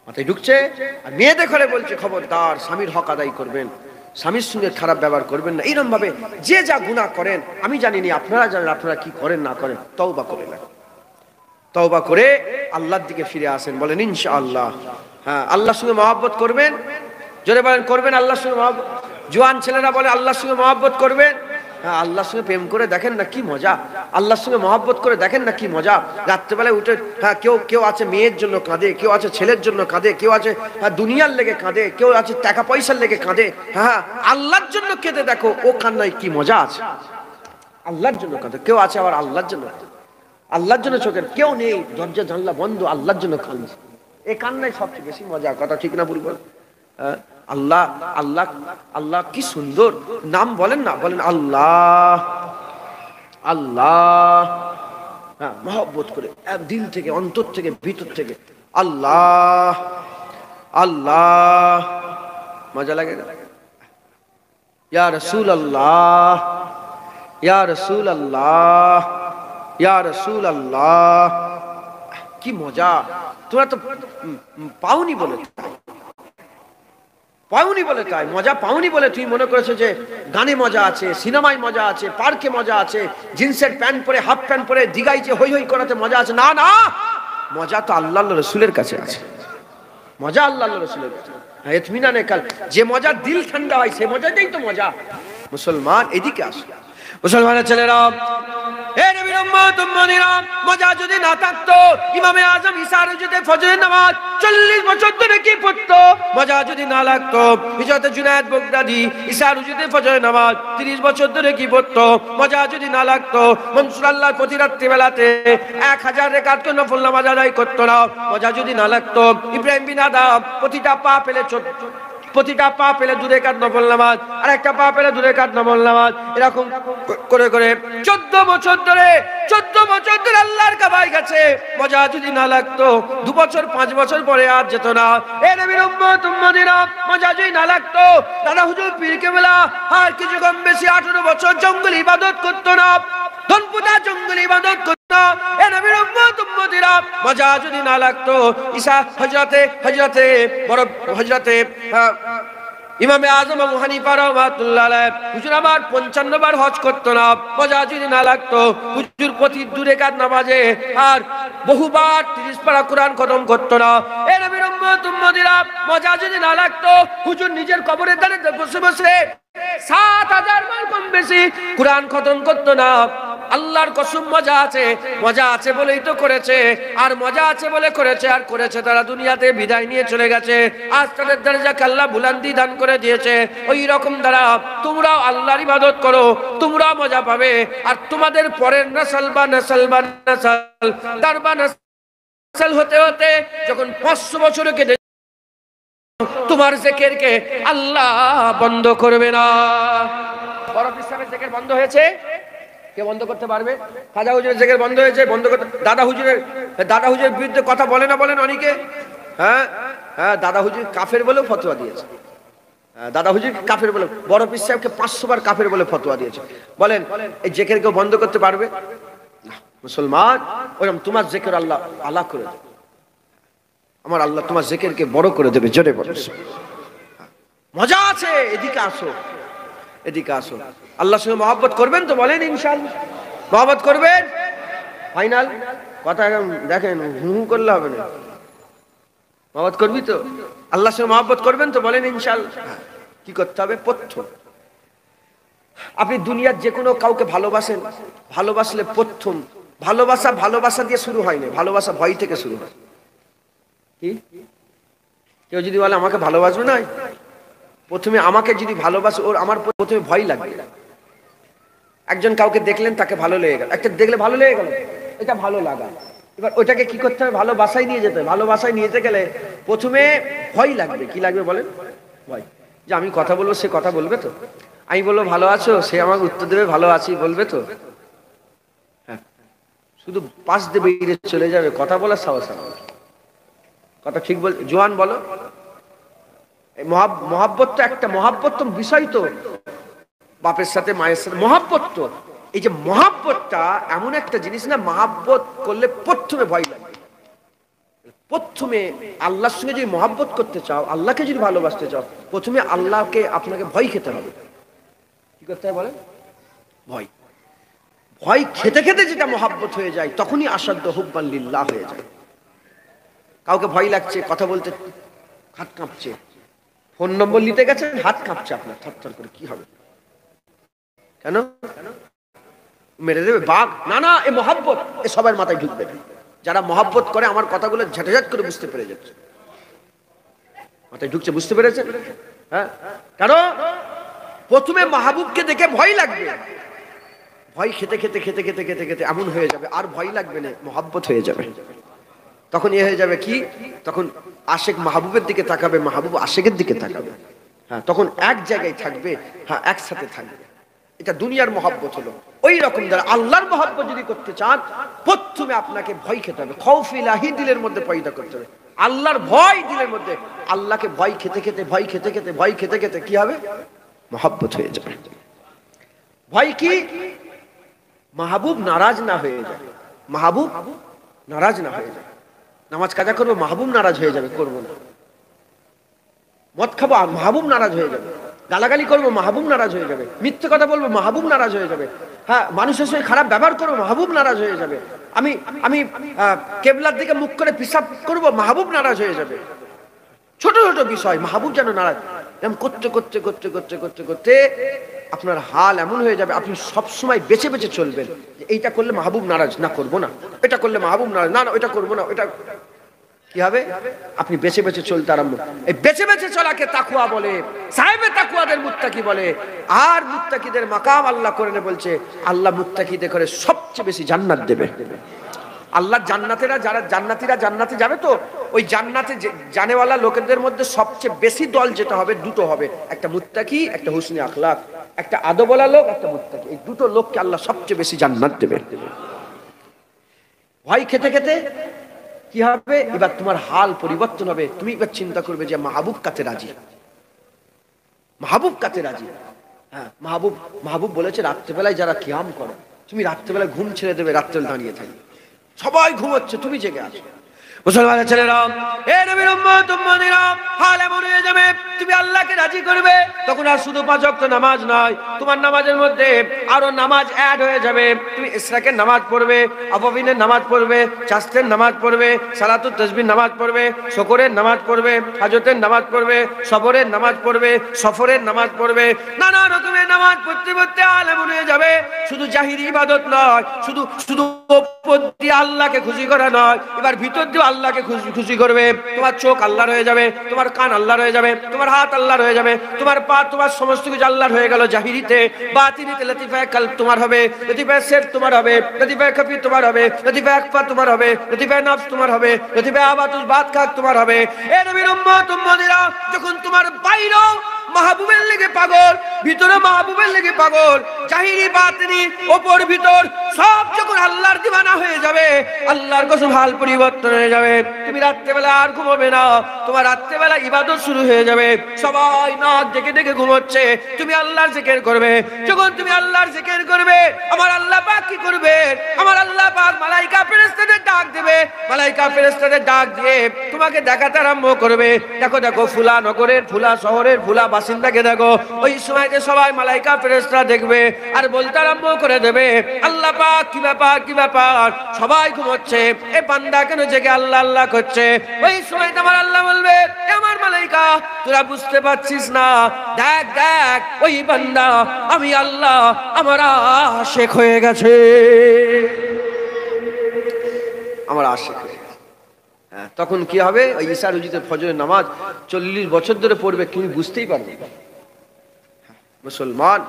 মাথায় ঢুকছে? আর মেয়েদের ঘরে বলছে, খবরদার, স্বামীর হক আদায় করবেন, স্বামীর সঙ্গে খারাপ ব্যবহার করবেন না। এইরকম ভাবে যে যা গুনাহ করেন, আমি জানিনি, আপনারা জানেন, আপনারা কি করেন না করেন, তওবা করে নেন। তওবা করে আল্লাহর দিকে ফিরে আসেন, বলেন ইনশাআল্লাহ। হ্যাঁ, আল্লাহর সঙ্গে মহব্বত করবেন, জোরে বলেন করবেন। আল্লাহর সঙ্গে মহব্বত, জোয়ান ছেলেরা বলে আল্লাহর সঙ্গে মহব্বত করবেন। হ্যাঁ, আল্লাহর সঙ্গে প্রেম করে দেখেন না কি মজা, আল্লাহর সঙ্গে মহব্বত করে দেখেন না কি মজা। রাত্রেবেলায় উঠে, হ্যাঁ, কেউ আছে মেয়ের জন্য কাঁদে, কেউ আছে ছেলের জন্য কাঁদে, কেউ আছে দুনিয়ার লেগে কাঁদে, কেউ আছে টাকা পয়সার লেগে কাঁদে। হ্যাঁ, আল্লাহর জন্য কেঁদে দেখো, ও কান্নায় কি মজা আছে। আল্লাহর জন্য কাঁদে, কেউ আছে আবার আল্লাহর জন্য, আল্লাহর জন্য চোখের কেউ নেই, দরজা জানলা বন্ধ, আল্লাহর জন্য কাঁদছে, এই কান্নায় সবচেয়ে বেশি মজা। কথা ঠিক না ভুল বল? আল্লাহ আল্লাহ আল্লাহ কি সুন্দর নাম, বলেন না, বলেন আল্লাহ আল্লাহ। হ্যাঁ, মহব্বত করে দিল থেকে, অন্তর থেকে, ভিতর থেকে আল্লাহ আল্লাহ, মজা লাগে না? ইয়া রাসূলুল্লাহ, ইয়া রাসূলুল্লাহ, ইয়া রাসূলুল্লাহ, কি মজা। তোমরা তো পাওনি বলে, পাওনি বলে, তাই মজা পাওনি বলে তুমি মনে করেছো যে গানে মজা আছে, সিনেমায় মজা আছে, পার্কে মজা আছে, জিন্সের প্যান্ট পরে, হাফ প্যান্ট পরে দিঘায় যে হই হই করাতে মজা আছে। না না, মজা তো আল্লাহ রসুলের কাছে আছে, মজা আল্লাহ রসুলের কাছে। ইতমিনানে কাল, যে মজা দিল ঠান্ডা হয়, সে মজাটাই তো মজা। মুসলমান, এদিকে আসো, মুসলমানের ছেলেরা, হে নবীর উম্মত উম্মতিরা, মজা যদি না থাকতো ইমামে আজম ঈসা রুজুতে ফজরের নামাজ 40 বছর ধরে কি পড়তো, মজা যদি না লাগতো হযরত জুনায়েদ বাগদাদি ঈসা রুজুতে ফজরের নামাজ 30 বছর ধরে কি পড়তো, মজা যদি না লাগতো মনসুর আল্লাহ প্রতি রাত্রি বেলাতে 1000 রাকাত করে নফল নামাজ আদায় করতো না, মজা যদি না লাগতো ইব্রাহিম বিন আদম প্রতিটা পা পেলে 2 রাকাত নফল নামাজ, আর একটা পা পেলে 2 রাকাত নফল নামাজ, এরকম করে করে 14 বছর ধরে আল্লাহর কাবায় গেছে, মজা যদি না লাগতো 2 বছর 5 বছর পরে আর যেত না। এ নবীর উম্মত উম্মতিরা, মজা যদি না লাগতো দাদা হুজুর পীর কেবলা আর কিছু কম বেশি 18 বছর জঙ্গল ইবাদত করতো না, ধনপুতা জঙ্গল ইবাদত করতো। এ নবীর উম্মত উম্মতিরা, মজা যদি না লাগতো ঈসা হযরতে ইমামে আজম আবু হানিফা রাহমাতুল্লাহ আলাইহি হুজুর আবার 55 বার হজ করতো না, মজা যদি না লাগতো হুজুর প্রতি 2 রাকাত নামাজে আর বহুবার 30 পারা কোরআন খতম করতো না। এ নবীর উম্মত উম্মতিরা, মজা যদি না লাগতো হুজুর নিজের কবরের ধারে বসে বসে 7000 বার কম বেশি কোরআন খতম করতো না। আল্লাহর কসম মজা আছে বলেই তো করেছে, আর মজা আছে বলে করেছে, আর করেছে তারা দুনিয়াতে বিদায় নিয়ে চলে গেছে। আজ তাদের দরজাকে আল্লাহ বুলন্দি দান করে দিয়েছে। ওই রকম দ্বারা তোমরাও আল্লাহর ইবাদত করো, তোমরা মজা পাবে, আর তোমাদের পরের নসল হতে হতে যখন 500 বছরে কেটে তোমার জিকিরকে আল্লাহ বন্ধ করবে না। বড় ইসলামের জিকির বন্ধ হয়েছে, কে বন্ধ করতে পারবে? খাজা হুজুরের জিকির বন্ধ হয়েছে, বন্ধ করতে দাদা হুজুরের বিরুদ্ধে কথা বলেন অনেকে। হ্যাঁ, দাদা হুজুর কাফের বলেও ফতোয়া দিয়েছে। দাদা হুজুর কাফের বলে, বড় পীর সাহেবকে 500 বার কাফের বলে ফতোয়া দিয়েছে। বলেন এই জিকির কেউ বন্ধ করতে পারবে? মুসলমান, ওরকম তোমার জিকির আল্লাহ করে দেবে, আমার আল্লাহ তোমার জিকিরকে বড় করে দেবে। জোরে বলো মজা আছে। এদিকে আসো। আল্লাহর সঙ্গে মহব্বত করবেন তো? বলেন ইনশাআল্লাহ মহব্বত করবেন। ফাইনাল কথা দেখেন, হু করলে হবে না। মহব্বত করবি তো? আল্লাহর সঙ্গে মহব্বত করবেন তো? বলেন ইনশাআল্লাহ। কি করতে হবে? প্রথম আপনি দুনিয়ার যে কোনো কাউকে ভালোবাসেন, ভালোবাসলে প্রথম ভালোবাসা দিয়ে শুরু হয় না, ভালোবাসা ভয় থেকে শুরু হয়। কি কেউ যদি বলে আমাকে ভালোবাসবে না, প্রথমে আমাকে যদি ভালোবাসে ওর আমার প্রথমে ভয় লাগবে। একজন কাউকে দেখলেন, তাকে ভালো লেগে গেল, একটা দেখলে ভালো লেগে গেল, এটা ভালো লাগা। এবার ওটাকে কি করতে হবে? ভালোবাসায় নিয়ে যেতে হবে। ভালোবাসায় নিয়ে যেতে গেলে প্রথমে ভয় লাগবে। কি লাগবে বলেন? ভয়। যে আমি কথা বলবো, সে কথা বলবে তো? আমি বলবো ভালো আছো, সে আমাকে উত্তর দেবে ভালো আছি বলবে তো? হ্যাঁ, শুধু পাশ দিয়ে বেরিয়ে চলে যাবে, কথা বলার সাহস হবে। কথা ঠিক বল, জোয়ান বলো। মহাব্বত তো একটা মহাব্বত তো বিষয় তো, বাপের সাথে মায়ের সাথে মহাব্বত তো। এই যে মহাব্বতটা এমন একটা জিনিস না, মহাব্বত করলে প্রথমে ভয় লাগে। প্রথমে আল্লাহর সঙ্গে যদি মহাব্বত করতে চাও, আল্লাহকে যদি ভালোবাসতে চাও, প্রথমে আল্লাহকে আপনাকে ভয় খেতে হবে। কি করতে হবে বলেন? ভয় খেতে খেতে যেটা মহাব্বত হয়ে যায়, তখনই আসাদ্দ হুব্বান লিল্লাহ হয়ে যায়। কাউকে ভয় লাগছে, কথা বলতে হাত কাঁপছে, ফোন নম্বর নিতে গেছেন, হাত কাঁপছে আপনার থরথর করে, কি হবে? কেন? মেরে দেবে বাঘ? না, এ মহাব্বত, এ সবার মাথায় ঢুকবে না। যারা মহাব্বত করে আমার কথাগুলো ঝাঁটাঝাট করে বুঝতে পেরে যাচ্ছে, মাথায় ঢুকছে, বুঝতে পেরেছেন? হ্যাঁ, কেন? প্রথমে মাহবুবকে দেখে ভয় লাগবে, ভয় খেতে খেতে খেতে খেতে খেতে খেতে এমন হয়ে যাবে, আর ভয় লাগবে না, মহাব্বত হয়ে যাবে। তখন এ হয়ে যাবে কি, তখন আশেক মাহবুবের দিকে তাকাবে, মাহবুব আশেকের দিকে তাকাবে। হ্যাঁ, তখন এক জায়গায় থাকবে, হ্যাঁ একসাথে থাকবে। এটা দুনিয়ার মহাব্বত হলো। ওই রকম দ্বারা আল্লাহর মহাব্বত যদি করতে চান, প্রথমে আপনাকে ভয় খেতে হবে। খৌফ ইলাহি দিলের মধ্যে পয়দা করতে হবে, আল্লাহর ভয় দিলের মধ্যে। আল্লাহকে ভয় খেতে খেতে কি হবে? মহাব্বত হয়ে যাবে। ভয় কি? মাহবুব নারাজ না হয়ে যায়, মাহবুব নারাজ না হয়ে যায়। নামাজ কাজা করবো, মাহবুব নারাজ হয়ে যাবে, করবো না। মদ খাবো, মাহবুব নারাজ হয়ে যাবে। গালাগালি করবো, মাহবুব নারাজ হয়ে যাবে। মিথ্যে কথা বলবো, মাহবুব নারাজ হয়ে যাবে। হ্যাঁ, মানুষের সঙ্গে খারাপ ব্যবহার করবো, মাহবুব নারাজ হয়ে যাবে। আমি কেবলার দিকে মুখ করে পিসাব করবো, মাহবুব নারাজ হয়ে যাবে। ছোট ছোট বিষয় মাহবুব যেন নারাজ। এরকম করতে করতে করতে করতে করতে করতে আপনার হাল এমন হয়ে যাবে, আপনি সবসময় বেছে বেছে চলবেন যে এইটা করলে মাহবুব নারাজ, না করবো না। এটা করলে মাহবুব নারাজ, না না ওইটা করবো না। ওইটা কি হবে? আপনি বেছে বেছে চলতে আরম্ভ। এই বেছে বেছে চলাকে তাকওয়া বলে, সাহেবে তাকওয়াদের মুত্তাকি বলে। আর মুত্তাকিদের মাকাম আল্লাহ কোরআনে বলছে, আল্লাহ মুত্তাকিদের করে সবচেয়ে বেশি জান্নাত দেবে। আল্লাহ জান্নাতীরা জান্নাতে যাবে, তো ওই জান্নাতে জানেওয়ালা লোকেদের মধ্যে সবচেয়ে বেশি দল যেটা হবে, দুটো হবে, একটা মুত্তাকি, একটা হুসনে আখলাক, একটা আদবওয়ালা লোক, একটা মুত্তাকি। এই দুটো লোককে আল্লাহ সবচেয়ে বেশি জান্নাত দেবে। ভয় খেতে খেতে কি হবে? এবার তোমার হাল পরিবর্তন হবে। তুমি এবার চিন্তা করবে যে মাহবুব কাতে রাজি, মাহবুব কাতে রাজি। হ্যাঁ, মাহবুব বলেছে রাত্রেবেলায় যারা কিয়াম করে, তুমি রাত্রেবেলায় ঘুম ছেড়ে দেবে, রাত্রে দাঁড়িয়ে থাকবে। সবাই ঘুমোচ্ছে, তুমি জেগে আছো। মুসলমানের ছেলেরা, এ নবীর উম্মত উম্মতিরা, হাল এমন হয়ে যাবে তুমি আল্লাহকে রাজি করবে, তখন আর শুধু 5 ওয়াক্ত নামাজ নয়, তোমার নামাজের মধ্যে আরো নামাজ অ্যাড হয়ে যাবে। তুমি ইশরাকের নামাজ পড়বে, আবাবিনের নামাজ পড়বে, চাস্তের নামাজ পড়বে, সালাতুত তাসবিহ নামাজ পড়বে, শুকরের নামাজ পড়বে, হাজতের নামাজ পড়বে, সবরের নামাজ পড়বে, সফরের নামাজ পড়বে। নানা রকমের নামাজ পড়তে পড়তে হাল এমন হয়ে যাবে শুধু জাহিরি ইবাদত নয়, শুধু শুধু উপর দিয়ে আল্লাহকে খুশি করা নয়, এবার ভিতর দিয়ে আল্লাহকে খুশি করবে। তোমার চোখ আল্লাহর হয়ে যাবে, তোমার কান আল্লাহর হয়ে যাবে, তোমার হাত আল্লাহর হয়ে যাবে, তোমার পা, তোমার সমস্ত কিছু আল্লাহর হয়ে গেল। জাহিরিতে, বাতিনিতে লতিফায়ে কলব তোমার হবে, লতিফায়ে সির তোমার হবে, লতিফায়ে খফি তোমার হবে, লতিফায়ে আকফা তোমার হবে, লতিফায়ে নফস তোমার হবে, লতিফায়ে আবাতুল বাত খাক তোমার হবে। এ নবীর উম্মত উম্মতিরা, যখন তোমার বাইরে মাহবুবের লেগে পাগল, ভিতরে মাহবুবের লেগে পাগল, জাহিরি বাতিনি ওপর ভিতর সব যখন আল্লাহর দিওয়ানা হয়ে যাবে, আল্লাহর কসম হাল পরিবর্তন হয়ে যাবে। তুমি রাত্রেবেলা আর ঘুমাবে না, তোমার রাত্রেবেলা ইবাদত শুরু হয়ে যাবে। সবাই নাক ডেকে ডেকে ঘুমোচ্ছে, তুমি আল্লাহর জিকির করবে। যখন তুমি আল্লাহর জিকির করবে, আমার আল্লাহ পাক কি করবে? আমার আল্লাহ পাক মালাইকা ফেরেশতাদের ডাক দেবে, মালাইকা ফেরেশতাদের ডাক দিয়ে তোমাকে দেখাতে আরম্ভ করবে। দেখো দেখো ফুলা নগরের, ফুলা শহরের, ফুলা বাসিন্দাকে দেখো। ওই সময়তে সবাই মালাইকা ফেরেশতারা দেখবে আর বলতে আরম্ভ করে দেবে, আল্লাহ পাক কি ব্যাপার, কি ব্যাপার, সবাই ঘুমোচ্ছে, এ বান্দা কেন জেগে আল্লাহ আল্লাহ করছে? ওই সময়তে আমার আল্লাহ বলবে, আমার মালাইকা তোরা বুঝতে পারছিস না, দেখ দেখ ওই বান্দা আমি আল্লাহ আমার আশিক হয়ে গেছে, আমার আশিক হয়ে গেছে। হ্যাঁ, তখন কি হবে? ওই ঈশা রুজিতে ফজরের নামাজ 40 বছর ধরে পড়বে, তুমি বুঝতেই পারবে না। মুসলমান,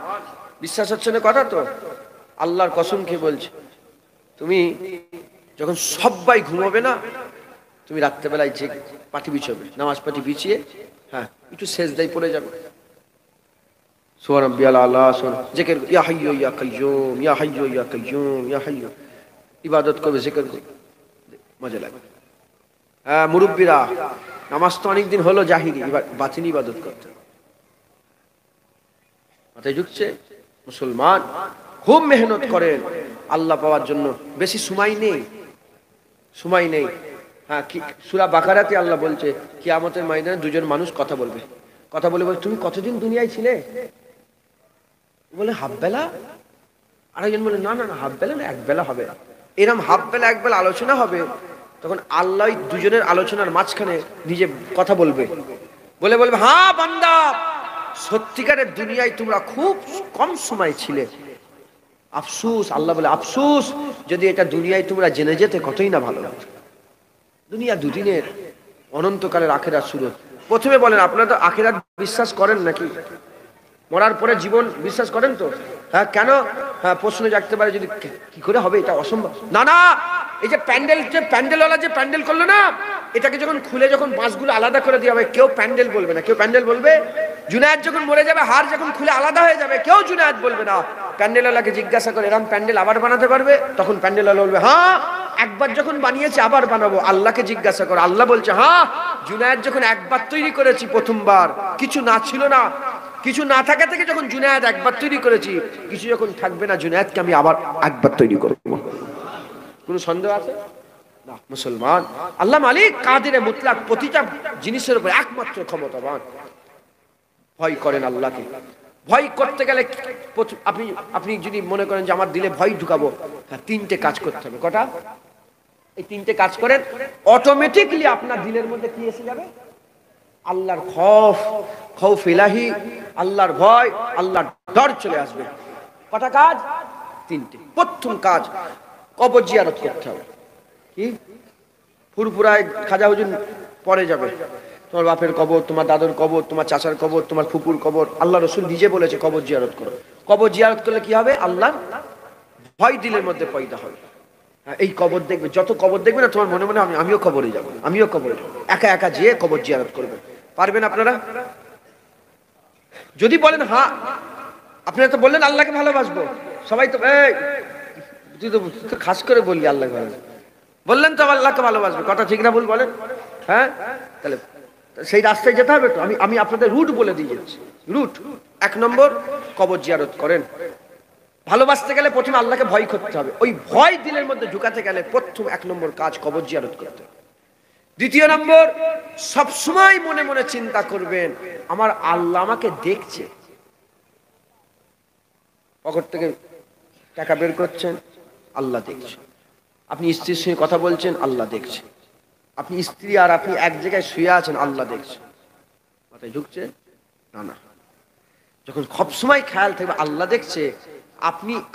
বিশ্বাস হচ্ছে না কথা? তো আল্লাহর কসম খেয়ে বলছে, তুমি যখন সবাই ঘুমাবে না, তুমি রাত্রেবেলায় যে পাটি বিছাবে, নামাজ পাটি বিছিয়ে, হ্যাঁ একটু সেজদায় পড়ে যাবে, সুবহান রাব্বিয়াল আলা, জিকির, ইয়া হাইয়্যু ইয়া কাইয়্যুম, ইয়া হাইয়্যু ইয়া কাইয়্যুম, ইয়া হাইয়্যু, ইবাদত করবে, জিকির করবে, মজা লাগবে। হ্যাঁ, মুরব্বীরা, নামাজ তো অনেকদিন হলো জাহিরি, বাতিনি ইবাদত করতে মাথায় ঢুকছে। মুসলমান খুব মেহনত করেন আল্লাহ পাওয়ার জন্য, বেশি সময় নেই, সময় নেই। হ্যাঁ, সূরা বাকারাতে আল্লাহ বলছে কিয়ামতের ময়দানে দুজন মানুষ কথা বলবে, কথা বলে বলে তুমি কতদিন দুনিয়ায় ছিলে? বলে হাফ বেলা। আরেকজন বলে না না না, হাফ বেলা না, এক বেলা হবে। এরকম হাফ বেলা এক বেলা আলোচনা হবে, তখন আল্লাহ দুজনের আলোচনার মাঝখানে নিজে কথা বলবে, বলে বলবে, হ্যাঁ বান্দা, সত্যিকারের দুনিয়ায় তোমরা খুব কম সময় ছিলে, আফসুস, আল্লাহ বলে আফসুস, যদি এটা দুনিয়ায় তোমরা জেনে যেতে কতই না ভালো লাগতো। দুনিয়া দুদিনের, অনন্তকালের আখেরাত শুরু। প্রথমে বলেন, আপনারা তো আখেরাত বিশ্বাস করেন নাকি? মরার পরে জীবন বিশ্বাস করেন তো? হ্যাঁ, কেন? হ্যাঁ, প্রশ্ন জাগতে পারে, যদি কি করে হবে, এটা অসম্ভব। না না, এই যে প্যান্ডেলওয়ালা যে প্যান্ডেল করলো না, এটাকে যখন খুলে যখন বাঁশগুলো আলাদা করে দেওয়া হবে, কেউ প্যান্ডেল বলবে না। কেউ প্যান্ডেল বলবে? জুনায়েদ যখন মরে যাবে, হাড় যখন খুলে আলাদা হয়ে যাবে, কেউ জুনায়েদ বলবে না। প্যান্ডেলওয়ালাকে জিজ্ঞাসা করে, এরকম প্যান্ডেল আবার বানাতে পারবে? তখন প্যান্ডেলওয়ালা বলবে, হ্যাঁ, একবার যখন বানিয়েছি আবার বানাবো। আল্লাহকে জিজ্ঞাসা করে, আল্লাহ বলছে, হ্যাঁ, জুনায়েদ যখন একবার তৈরি করেছি প্রথমবার, কিছু না ছিল না, কিছু না থাকা থেকে যখন জুনায়েদ একবার তৈরি করেছি, কিছু যখন থাকবে না, জুনায়েদকে আমি আবার একবার তৈরি করব। কোনো সন্দেহ আছে? না। মুসলমান, আল্লাহ মালিক কাদিরে মুতলাক, প্রতিটা জিনিসের উপর একমাত্র ক্ষমতাবান। ভয় করেন আল্লাহকে। ভয় করতে গেলে আপনি যদি মনে করেন যে আমার দিলে ভয় ঢুকাবো, হ্যাঁ, 3টে কাজ করতে হবে। কটা? এই 3টে কাজ করেন, অটোমেটিকলি আপনার দিলের মধ্যে কি এসে যাবে? আল্লাহর খৌফ ইলাহি, আল্লাহর ভয়, আল্লাহর ডর চলে আসবে। কটা কাজ? তিনটে। প্রথম কাজ কবর জিয়ারত করতে হবে। কি? ফুরফুরায় খাজা হুজুর পরে যাবে, তোমার বাপের কবর, তোমার দাদুর কবর, তোমার চাচার কবর, তোমার ফুপুর কবর। আল্লাহ রসুল নিজে বলেছে কবর জিয়ারত করো। কবর জিয়ারত করলে কি হবে? আল্লাহর ভয় দিলের মধ্যে পয়দা হবে। এই কবর দেখবে, যত কবর দেখবে না তোমার মনে মনে আমিও কবরে যাবো, আমিও কবরে যাবো। একা একা যেয়ে কবর জিয়ারত করবে। পারবেন আপনারা? যদি বলেন হ্যাঁ, আপনারা তো বললেন আল্লাহকে ভালোবাসবো, সবাই তো তুই তো খাস করে বললি আল্লাহকে ভালোবাসবো, বললেন তো আল্লাহকে ভালোবাসবে, কথা ঠিক না ভুল বলেন? হ্যাঁ, তাহলে সেই রাস্তায় যেতে হবে তো। আমি আপনাদের রুট বলে দিয়ে যাচ্ছি। রুট 1 নম্বর, কবর জিয়ারত করেন। ভালোবাসতে গেলে প্রথমে আল্লাহকে ভয় করতে হবে। ওই ভয় দিলের মধ্যে ঢুকাতে গেলে প্রথম 1 নম্বর কাজ কবর জিয়ারত করতে হবে। 2 নম্বর, সবসময় মনে মনে চিন্তা করবেন আমার আল্লাহ আমাকে দেখছে। পকেট থেকে টাকা বের করছেন, আল্লাহ দেখছে। আপনি স্ত্রীর সঙ্গে কথা বলছেন, আল্লাহ দেখছে। আপনি স্ত্রী আর আপনি এক জায়গায় শুয়ে আছেন, আল্লাহ দেখছে। মাথায় ঢুকছে না? না। যখন সবসময় খেয়াল থাকবে আল্লাহ দেখছে,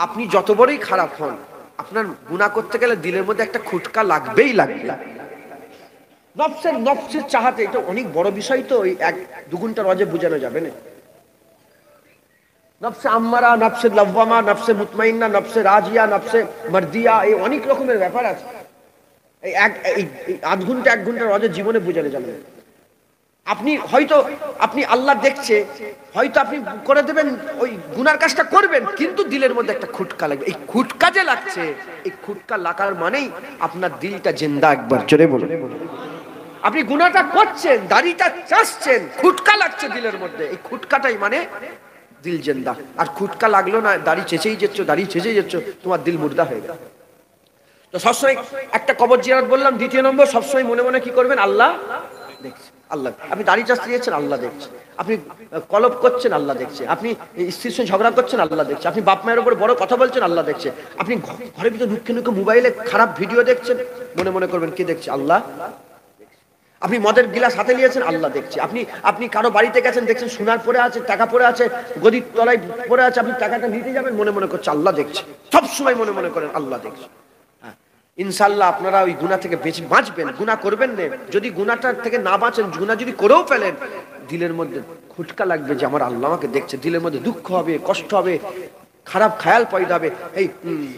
আপনি যত বড়ই খারাপ হন, আপনার গুনাহ করতে গেলে দিলের মধ্যে একটা খুটকা লাগবেই লাগবে। নফসের চাহাতে, এটা অনেক বড় বিষয় তো, ওই 1-2 ঘন্টা রজে বোঝানো যাবে না। নফসে আম্মারা, নফসে লাওয়ামা, নফসে মুতমাইন্না, নফসে রাজিয়া, নফসে মারদিয়া, এই অনেক রকমের ব্যাপার আছে। এই 1 ঘন্টা রজের জীবনে বোঝানো যাবে। আপনি আল্লাহ দেখছে, হয়তো আপনি করে দেবেন, ওই গুনার কাজটা করবেন, কিন্তু দিলের মধ্যে একটা খুটকা লাগবে। এই খুটকা যে লাগছে, এই খুটকা লাগার মানেই আপনার দিলটা জিন্দা। একবার জোরে বলুন। আপনি গুনাহটা করছেন, দাড়িটা চাচ্ছেন, খুটকা লাগছে দিলের মধ্যে, এই খুটকাটাই মানে দিল জিন্দা। আর খুটকা লাগলো না, দাড়ি চেঁচেই যাচ্ছ, তোমার দিল মুর্দা হয়ে গেল। তো সবসময় একটা কবর জিয়ারত বললাম। 2 নম্বর, সবসময় মনে মনে কি করবেন? আল্লাহ দেখছে। আল্লাহ, আপনি দাড়ি চাষতে যাচ্ছেন, আল্লাহ দেখছে। আপনি কলপ করছেন, আল্লাহ দেখছে। আপনি স্ত্রীর সঙ্গে ঝগড়া করছেন, আল্লাহ দেখছে। আপনি বাপ মায়ের উপর বড় কথা বলছেন, আল্লাহ দেখছে। আপনি ঘরের ভিতরে ঢুকে মোবাইলে খারাপ ভিডিও দেখছেন, মনে মনে করবেন কে দেখছে? আল্লাহ। আপনি মদের গিলাস হাতে নিয়েছেন, আল্লাহ দেখছে। আপনি কারো বাড়িতে গেছেন, দেখছেন সোনার পড়ে আছে, টাকা পড়ে আছে, গদির তলায় পড়ে আছে, আপনি টাকাটা নিতে যাবেন, মনে মনে করছে আল্লাহ দেখছে। সবসময় মনে মনে করেন আল্লাহ দেখছে। ইনশাআল্লাহ আপনারা ওই গুনাহ থেকে বাঁচবেন, গুনাহ করবেন না। যদি গুনাহটার থেকে না বাঁচেন, গুনাহ যদি করেও ফেলেন, দিলের মধ্যে খুটকা লাগবে যে আমার আল্লাহ আমাকে দেখছে। দিলের মধ্যে দুঃখ হবে, কষ্ট হবে, খারাপ খেয়াল পয়দা হবে। এই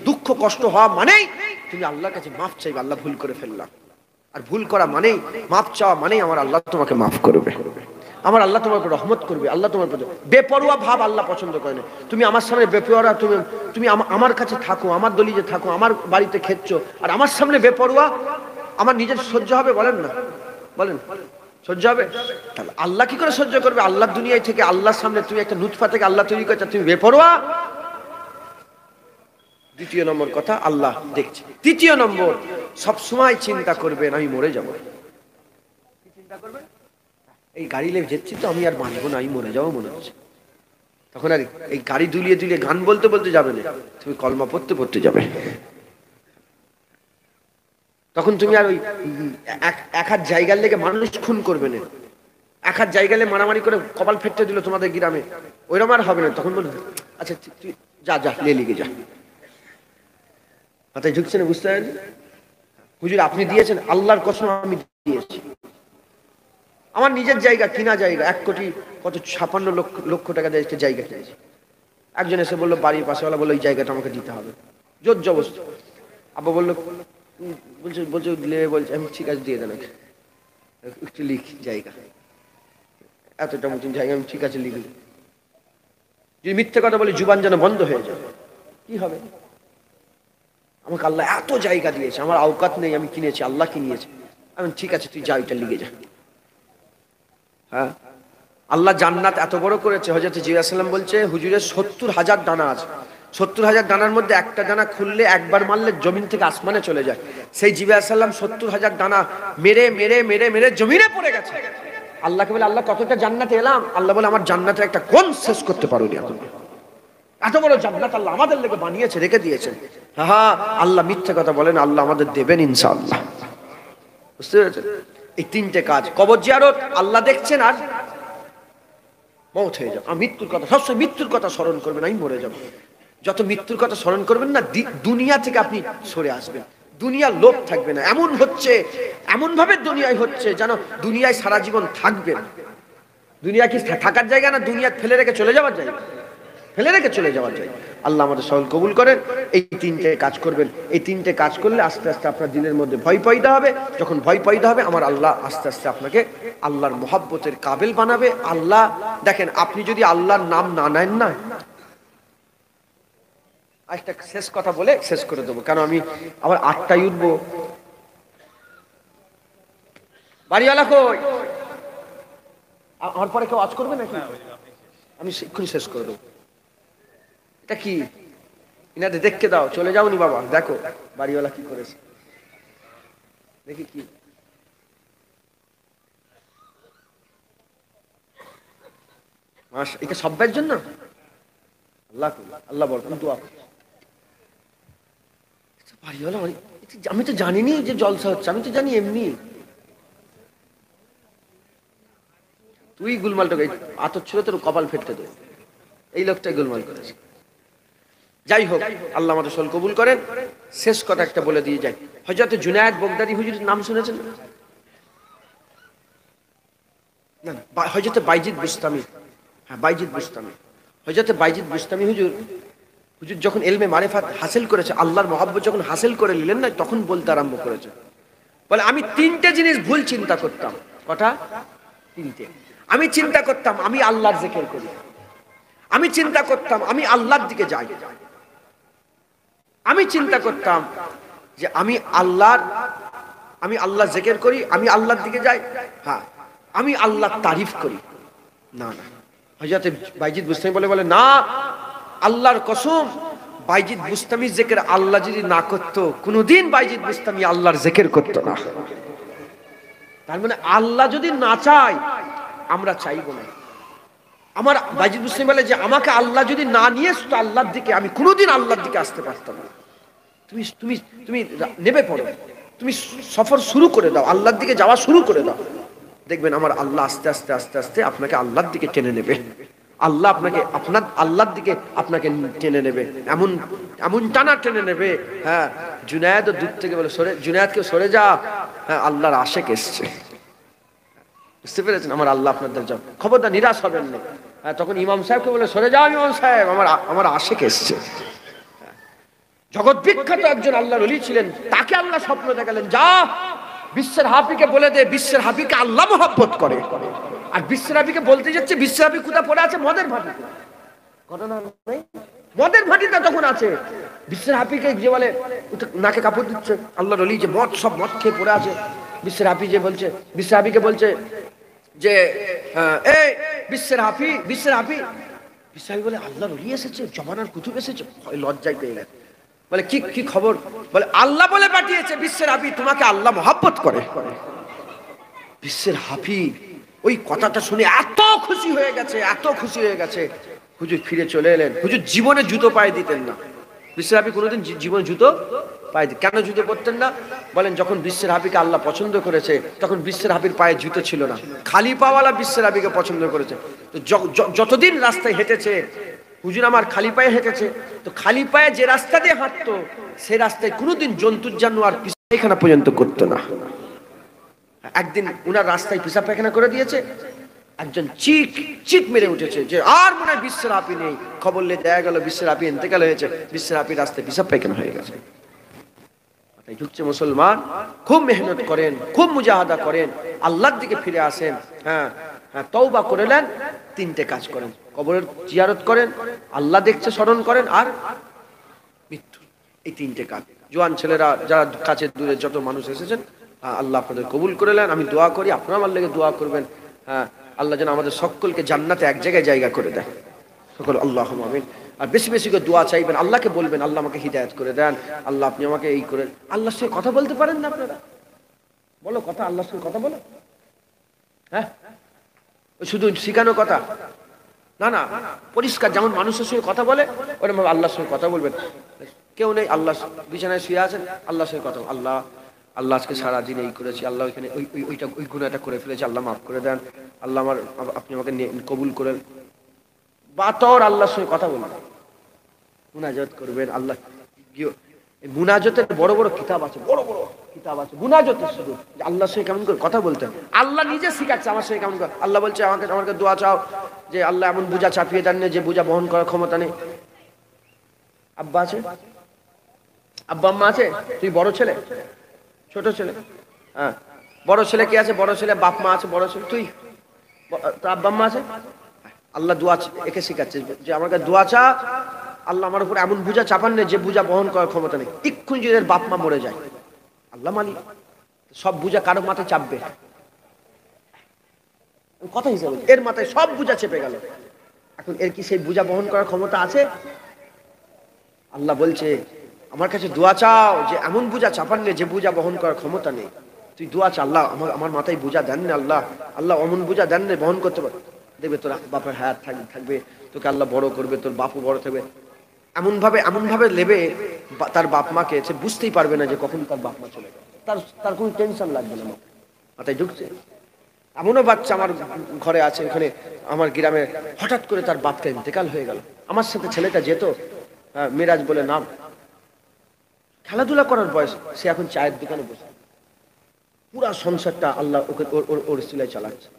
দুঃখ কষ্ট হওয়া মানেই তুমি আল্লাহর কাছে মাফ চাইবে, আল্লাহ ভুল করে ফেললাম। আর ভুল করা মানেই, মাফ চাওয়া মানেই আমার আল্লাহ তোমাকে মাফ করবে, আমার আল্লাহ তোমার উপর রহমত করবে। আল্লাহ তোমার উপর বেপরোয়া ভাব আল্লাহ পছন্দ করে না। তুমি আমার সামনে বেপরোয়া, তুমি আমার কাছে থাকো, আমার দলিলে থাকো, আমার বাড়িতে খেচ্ছো, আর আমার সামনে বেপরোয়া, আমার নিজের সহ্য হবে? বলেন না, বলেন সহ্য হবে? তাহলে আল্লাহ কি করে সহ্য করবে? আল্লাহ দুনিয়ায় থেকে, আল্লাহর সামনে তুমি একটা নুতফা থেকে আল্লাহ তৈরি করছো, তুমি বেপরোয়া। 2 নম্বর কথা, আল্লাহ দেখছে। 3 নম্বর, সবসময় চিন্তা করবেন আমি মরে যাবো। চিন্তা করবেন এই গাড়ি লেগে যাচ্ছি তো, আমি আর বাঁচবো না, আমি মরে যাবো মনে হচ্ছে। তখন আর এই গাড়ি দুলিয়ে দুলিয়ে গান বলতে বলতে যাবে না, তুমি কলমা পড়তে পড়তে যাবে। তখন তুমি আর ওই এক হাত জায়গার লেগে মানুষ খুন করবে না, এক হাত জায়গা লেগে মারামারি করে কপাল ফেটতে দিল তোমাদের গ্রামে, ওইরকম আর হবে না। তখন বলবে আচ্ছা তুই যা লিগে যা। মাথায় ঢুকছে না? বুঝতে পারেন? হুজুর আপনি দিয়েছেন, আল্লাহর কসম আমি দিয়েছি। আমার নিজের জায়গা, কিনা জায়গা, 1 কোটি কত 56 লক্ষ টাকা দিয়ে জায়গা কিনেছি। একজন এসে বললো, বাড়ির পাশেওয়ালা বললো এই জায়গাটা আমাকে দিতে হবে, জোর জবরদস্তি। আব্বা বললো, বলছে আমি ঠিক আছে দিয়ে দেন, একটু লিখ জায়গা, এতটা মতন জায়গা, আমি ঠিক আছে লিখলি। যদি মিথ্যে কথা বলি জুবান যেন বন্ধ হয়ে যায়, কি হবে? আমাকে আল্লাহ এত জায়গা দিয়েছে, আমার আওকাত নেই, আমি কিনেছি, আল্লাহ কিনিয়েছে। আমি ঠিক আছে তুই যা, ওইটা লিখে যা। হ্যাঁ, আল্লাহ জান্নাত এত বড় করেছে। হযরত জিবরাইল সাল্লাম বলছে হুজুরের 70,000 দানা আছে। 70,000 দানার মধ্যে একটা দানা খুললে, একবার মারলে জমিন থেকে আসমানে চলে যায়। সেই জিবরাইল সাল্লাম 70,000 দানা মেরে মেরে মেরে মেরে জমিনে পড়ে গেছে। আল্লাহকে বলে, আল্লাহ কতটা জান্নাতে এলাম। আল্লাহ বলে, আমার জান্নাতের একটা কোণ শেষ করতে পারোনি এখন। এত বড় জান্নাত আল্লাহ আমাদের লেগে বানিয়েছে, রেখে দিয়েছেন। হ্যাঁ, আল্লাহ মিথ্যে কথা বলেন, আল্লাহ আমাদের দেবেন ইনশাআল্লাহ। বুঝতে পেরেছেন? এই তিনটে কাজ, কবর জিয়ারত, আল্লাহ দেখছেন, আর মওত হয়ে যাবে। মৃত্যুর কথা, সবসময় মৃত্যুর কথা স্মরণ করবেন, আমি মরে যাব। যত মৃত্যুর কথা স্মরণ করবেন না, দুনিয়া থেকে আপনি সরে আসবেন, দুনিয়ার লোভ থাকবে না। এমন হচ্ছে, এমন ভাবে দুনিয়ায় হচ্ছে যেন দুনিয়ায় সারা জীবন থাকবেন। দুনিয়া কি থাকার জায়গা না, দুনিয়া ফেলে রেখে চলে যাওয়ার জায়গা, ফেলে রেখে চলে যাওয়ার জায়গা। আল্লাহ আমাদের সকল কবুল করেন। এই তিনটে কাজ করবেন, এই তিনটে কাজ করলে আস্তে আস্তে আপনার দিলের মধ্যে ভয় পয়দা হবে। যখন ভয় পয়দা হবে, আমার আল্লাহ আস্তে আস্তে আপনাকে আল্লাহর মহব্বতের কাবিল বানাবে। আল্লাহ দেখেন, আপনি যদি আল্লাহর নাম না নেন না, একটা শেষ কথা বলে শেষ করে দেবো, কারণ আমি আবার 8টায় উঠবো। বাড়িওয়ালা কই? আমার পরে কেউ আজ করবে নাকি? আমি এক্ষুনি শেষ করে দেবো। এটা কি ইনাদের দেখতে দাও, চলে যাওনি বাবা, দেখো বাড়িওয়ালা কি করেছে, দেখি কি। এটা সব্যের জন্য আল্লাহ আল্লাহ বল দোয়া করো। বাড়িওয়ালা আমি তো জানিনি যে জলসা হচ্ছে, আমি তো জানি এমনি। তুই গুলমালটাকে আতর ছিল তোর কপাল ফেটতে দেবো, এই লোকটাই গোলমাল করেছে। যাই হোক, আল্লাহ আমাদের সকল কবুল করেন। শেষ কথা একটা বলে দিয়ে যাই, হযরত জুনায়েদ বগদাদি হুজুরের নাম শুনেছেন না? হযরত বাইজিদ বুস্তামি, হ্যাঁ বাইজিদ বুস্তামি, হযরত বাইজিদ বুস্তামি হুজুর যখন ইলমে মারিফাত হাসিল করেছে, আল্লাহর মহব্বত যখন হাসিল করে নিলেন না, তখন বলতে আরম্ভ করেছে, বলে আমি তিনটে জিনিস ভুল চিন্তা করতাম। কটা? তিনটে। আমি চিন্তা করতাম আমি আল্লাহর জিকির করি, আমি চিন্তা করতাম আমি আল্লাহর দিকে যাই, আমি চিন্তা করতাম যে আমি আল্লাহ জিকির করি, আমি আল্লাহর দিকে যাই, হ্যাঁ আমি আল্লাহর তারিফ করি। না না, হযরত বাইজিদ বুস্তামি বলে না, আল্লাহর কসম, বাইজিদ বুস্তামি জিকির আল্লাহ যদি না করতো, কোনোদিন বাইজিদ বুস্তামি আল্লাহর জিকির করতো না। তার মানে আল্লাহ যদি না চায়, আমরা চাইবো না। আমার বাইজিদ বুস্তামি বলে যে আমাকে আল্লাহ যদি না নিয়ে আসতো আল্লাহর দিকে, আমি কোনোদিন আল্লাহর দিকে আসতে পারতাম না। তুমি তুমি তুমি নেবে পড়ো, তুমি সফর শুরু করে দাও, আল্লাহর দিকে যাওয়া শুরু করে দাও, দেখবেন আমার আল্লাহ আস্তে আস্তে আস্তে আস্তে আপনাকে আল্লাহর দিকে টেনে নেবে। আল্লাহ আপনাকে আপনার আল্লাহর দিকে আপনাকে টেনে নেবে, এমন এমন টানা টেনে নেবে। হ্যাঁ, জুনায়েদ দূর থেকে বলে সরে, জুনায়েদকে সরে যা, হ্যাঁ আল্লাহর আশেক এসছে। বুঝতে পেরেছেন? আমার আল্লাহ আপনাদের যাও, খবরদার নিরাশ হবেন না। হ্যাঁ, তখন ইমাম সাহেবকে বলে সরে যাও ইমাম সাহেব, আমার আশেক এসছে। জগৎ বিখ্যাত একজন আল্লাহর ওলি ছিলেন, তাকে আল্লাহ স্বপ্ন দেখালেন, যা বিশ্বের হাফিকে বলে দে, বিশ্বের হাফিকে আল্লাহ মহব্বত করে। আর বিশ্বের হাফিকে বলতে যাচ্ছে, বিশ্বের হাফি কোথা পড়ে আছে? মদের ভাটি। ঘটনা নাই? মদের ভাটিটা তখন আছে। বিশ্বের হাফিকে যে বলে নাকে কাপড় দিচ্ছে, আল্লাহর ওলি যে সব মদ খেয়ে পড়ে আছে, বিশ্বের হাফি যে বলছে, বিশ্বের হাফিকে বলছে যে এই বিশ্বের হাফি, বিশ্বের হাফি। বিশ্বের হাফি বলে আল্লাহর ওলি এসেছে, জমানার কুতুব এসেছে, লজ্জায় পেয়ে গেছে। বলে কি কি খবর? বলে আল্লাহ বলে পাঠিয়েছে বিশ্বের হাফি তোমাকে আল্লাহ মহব্বত করে। বিশ্বের হাফি ওই কথাটা শুনে এত খুশি হয়ে গেছে, এত খুশি হয়ে গেছে, হুজুর ফিরে চলে এলেন। হুজুর জীবনে জুতো পায়ে দিতেন না, বিশ্বের হাফি কোনোদিন জীবনে জুতো পায়ে দিতেন। কেন জুতো পরতেন না? বলেন যখন বিশ্বের হাফিকে আল্লাহ পছন্দ করেছে, তখন বিশ্বের হাফির পায়ে জুতো ছিল না, খালি পাওয়ালা বিশ্বের হাফিকে পছন্দ করেছে। তো যতদিন রাস্তায় হেঁটেছে, হুজুর আমার খালি পায়ে হেঁটেছে, তো খালি পায়ে যে রাস্তা দিয়ে হাঁটতো, সে রাস্তায় কোনোদিন জন্তুর জানোয়ার পিছাব পায়খানা পর্যন্ত করতো না। একদিন উনার রাস্তায় পিছাব পায়খানা করে দিয়েছে, একজন চিক মেরে উঠেছে যে আর মনে হয় বিশ্বের হাফি নেই। খবর নিয়ে দেখা গেল বিশ্বের হাফি ইন্তেকাল হয়েছে, বিশ্বের হাফি রাস্তায় পিছাব পায়খানা হয়ে গেছে। ঢুকছে মুসলমান, খুব মেহনত করেন, খুব মুজাহাদা করেন, আল্লাহর দিকে ফিরে আসেন। হ্যাঁ হ্যাঁ, তওবা করে নেন, তিনটে কাজ করেন, কবরের জিয়ারত করেন, আল্লাহ দেখছে স্মরণ করেন, আর মৃত্যু। এই তিনটে কাজ। জোয়ান ছেলেরা যারা কাছে দূরে যত মানুষ এসেছেন, আল্লাহ আপনাদের কবুল করে নেন। আমি দোয়া করি, আপনারা আমার লেগে দোয়া করবেন। হ্যাঁ, আল্লাহ যেন আমাদের সকলকে জান্নাতে এক জায়গায় জায়গা করে দেয় সকল। আল্লাহুম্মা আমিন। আর বেশি বেশি করে দোয়া চাইবেন, আল্লাহকে বলবেন আল্লাহ আমাকে হিদায়াত করে দেন, আল্লাহ আপনি আমাকে এই করেন। আল্লাহর সঙ্গে কথা বলতে পারেন না আপনারা? বলো কথা, আল্লাহর সঙ্গে কথা বলো। হ্যাঁ, শুধু শিখানো কথা না, না পরিষ্কার, যেমন মানুষের সঙ্গে কথা বলে ওরকম আল্লাহর সঙ্গে কথা বলবেন। কেউ নেই, আল্লাহ বিছানায় শুয়ে আছেন, আল্লাহর সঙ্গে কথা, আল্লাহ আল্লাহ আজকে সারাদিন এই করেছি, আল্লাহ ওইখানে ওইটা ওই গুনাহটা করে ফেলেছি, আল্লাহ মাফ করে দেন, আল্লাহ আপনি আমাকে কবুল করেন। বাতর আল্লাহর সঙ্গে কথা বলবেন, মুনাজাত করবেন। আল্লাহ মুনাজাতের বড় বড় কিতাব আছে, বড় বড় কিতাব আছে মুনাজাতের, শুধু আল্লাহর সঙ্গে কেমন করে কথা বলতেন আল্লাহ নিজে শিখাচ্ছে আমার সঙ্গে কেমন করে। আল্লাহ বলছে আমাকে দোয়া চাও যে আল্লাহ এমন বোঝা চাপিয়ে দেন না যে বোঝা বহন করার ক্ষমতা নেই। আব্বা আছে, আব্বা আম্মা আছে, তুই বড় ছেলে, ছোট ছেলে, হ্যাঁ বড় ছেলে কে আছে? বড় ছেলে বাপ মা আছে, বড় ছেলে তুই, তো আব্বা আম্মা আছে। আল্লাহ দোয়া একে শিখাচ্ছে যে আমাকে দোয়া চা, আল্লাহ আমার উপর এমন বুঝা চাপান না যে বুঝা বহন করার ক্ষমতা নেই। এক্ষুনি যদি বাপ মা মরে যায়, আল্লাহ মালিক, সব বুঝা কারো মাথায় চাপবে, কথা হিসাবে এর মাথায় সব বুঝা চেপে গেল। এখন এর কি সেই বুঝা বহন করার ক্ষমতা আছে? আল্লাহ বলছে আমার কাছে দোয়া চাও যে এমন বুঝা চাপান না যে বুঝা বহন করার ক্ষমতা নেই। তুই দোয়া চা, আল্লাহ আমার মাথায় বুঝা দেন না, আল্লাহ অমন বুঝা দেন না বহন করতে পারে। দেখবে তোর বাপের হায়াত থাকবে, তোকে আল্লাহ বড় করবে, তোর বাপও বড় থাকবে। এমন ভাবে নেবে তার বাপ মাকে, সে বুঝতেই পারবে না যে কখন তার বাপ মা চলে গেল, তার কোনো টেনশন লাগবে না, মাথায় ঢুকছে। এমনও বাচ্চা আমার ঘরে আছে, ওখানে আমার গ্রামে হঠাৎ করে তার বাপটা ইন্তেকাল হয়ে গেল। আমার সাথে ছেলেটা যেত, মিরাজ বলে নাম, খেলাধুলা করার বয়স, সে এখন চায়ের দোকানে বসে পুরা সংসারটা আল্লাহ ওকে ওর সিলাই চালাচ্ছে।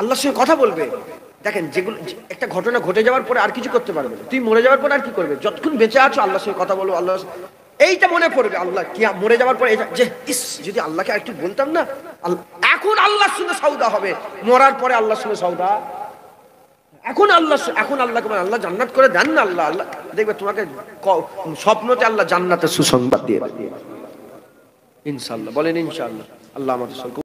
আল্লাহর সঙ্গে কথা বলবে। দেখেন যেগুলো একটা ঘটনা ঘটে যাওয়ার পরে আর কিছু করতে পারবে না, তুই মরে যাওয়ার পরে আর কি করবে? যতক্ষণ বেঁচে আছো আল্লাহর সঙ্গে কথা বলবো, আল্লাহ এইটা মনে পড়বে। আল্লাহ কি মরে যাওয়ার পরে যে ইস যদি আল্লাহকে আরেকটু বলতাম না। এখন আল্লাহর সঙ্গে সওদা হবে, মরার পরে আল্লাহর সঙ্গে সওদা। এখন আল্লাহকে আল্লাহ জান্নাত করে দেন না, আল্লাহ দেখবে তোমাকে স্বপ্নতে আল্লাহ জান্নাতের সুসংবাদ দিয়ে ইনশাআল্লাহ। বলেন ইনশাআল্লাহ। আল্লাহ আমাদের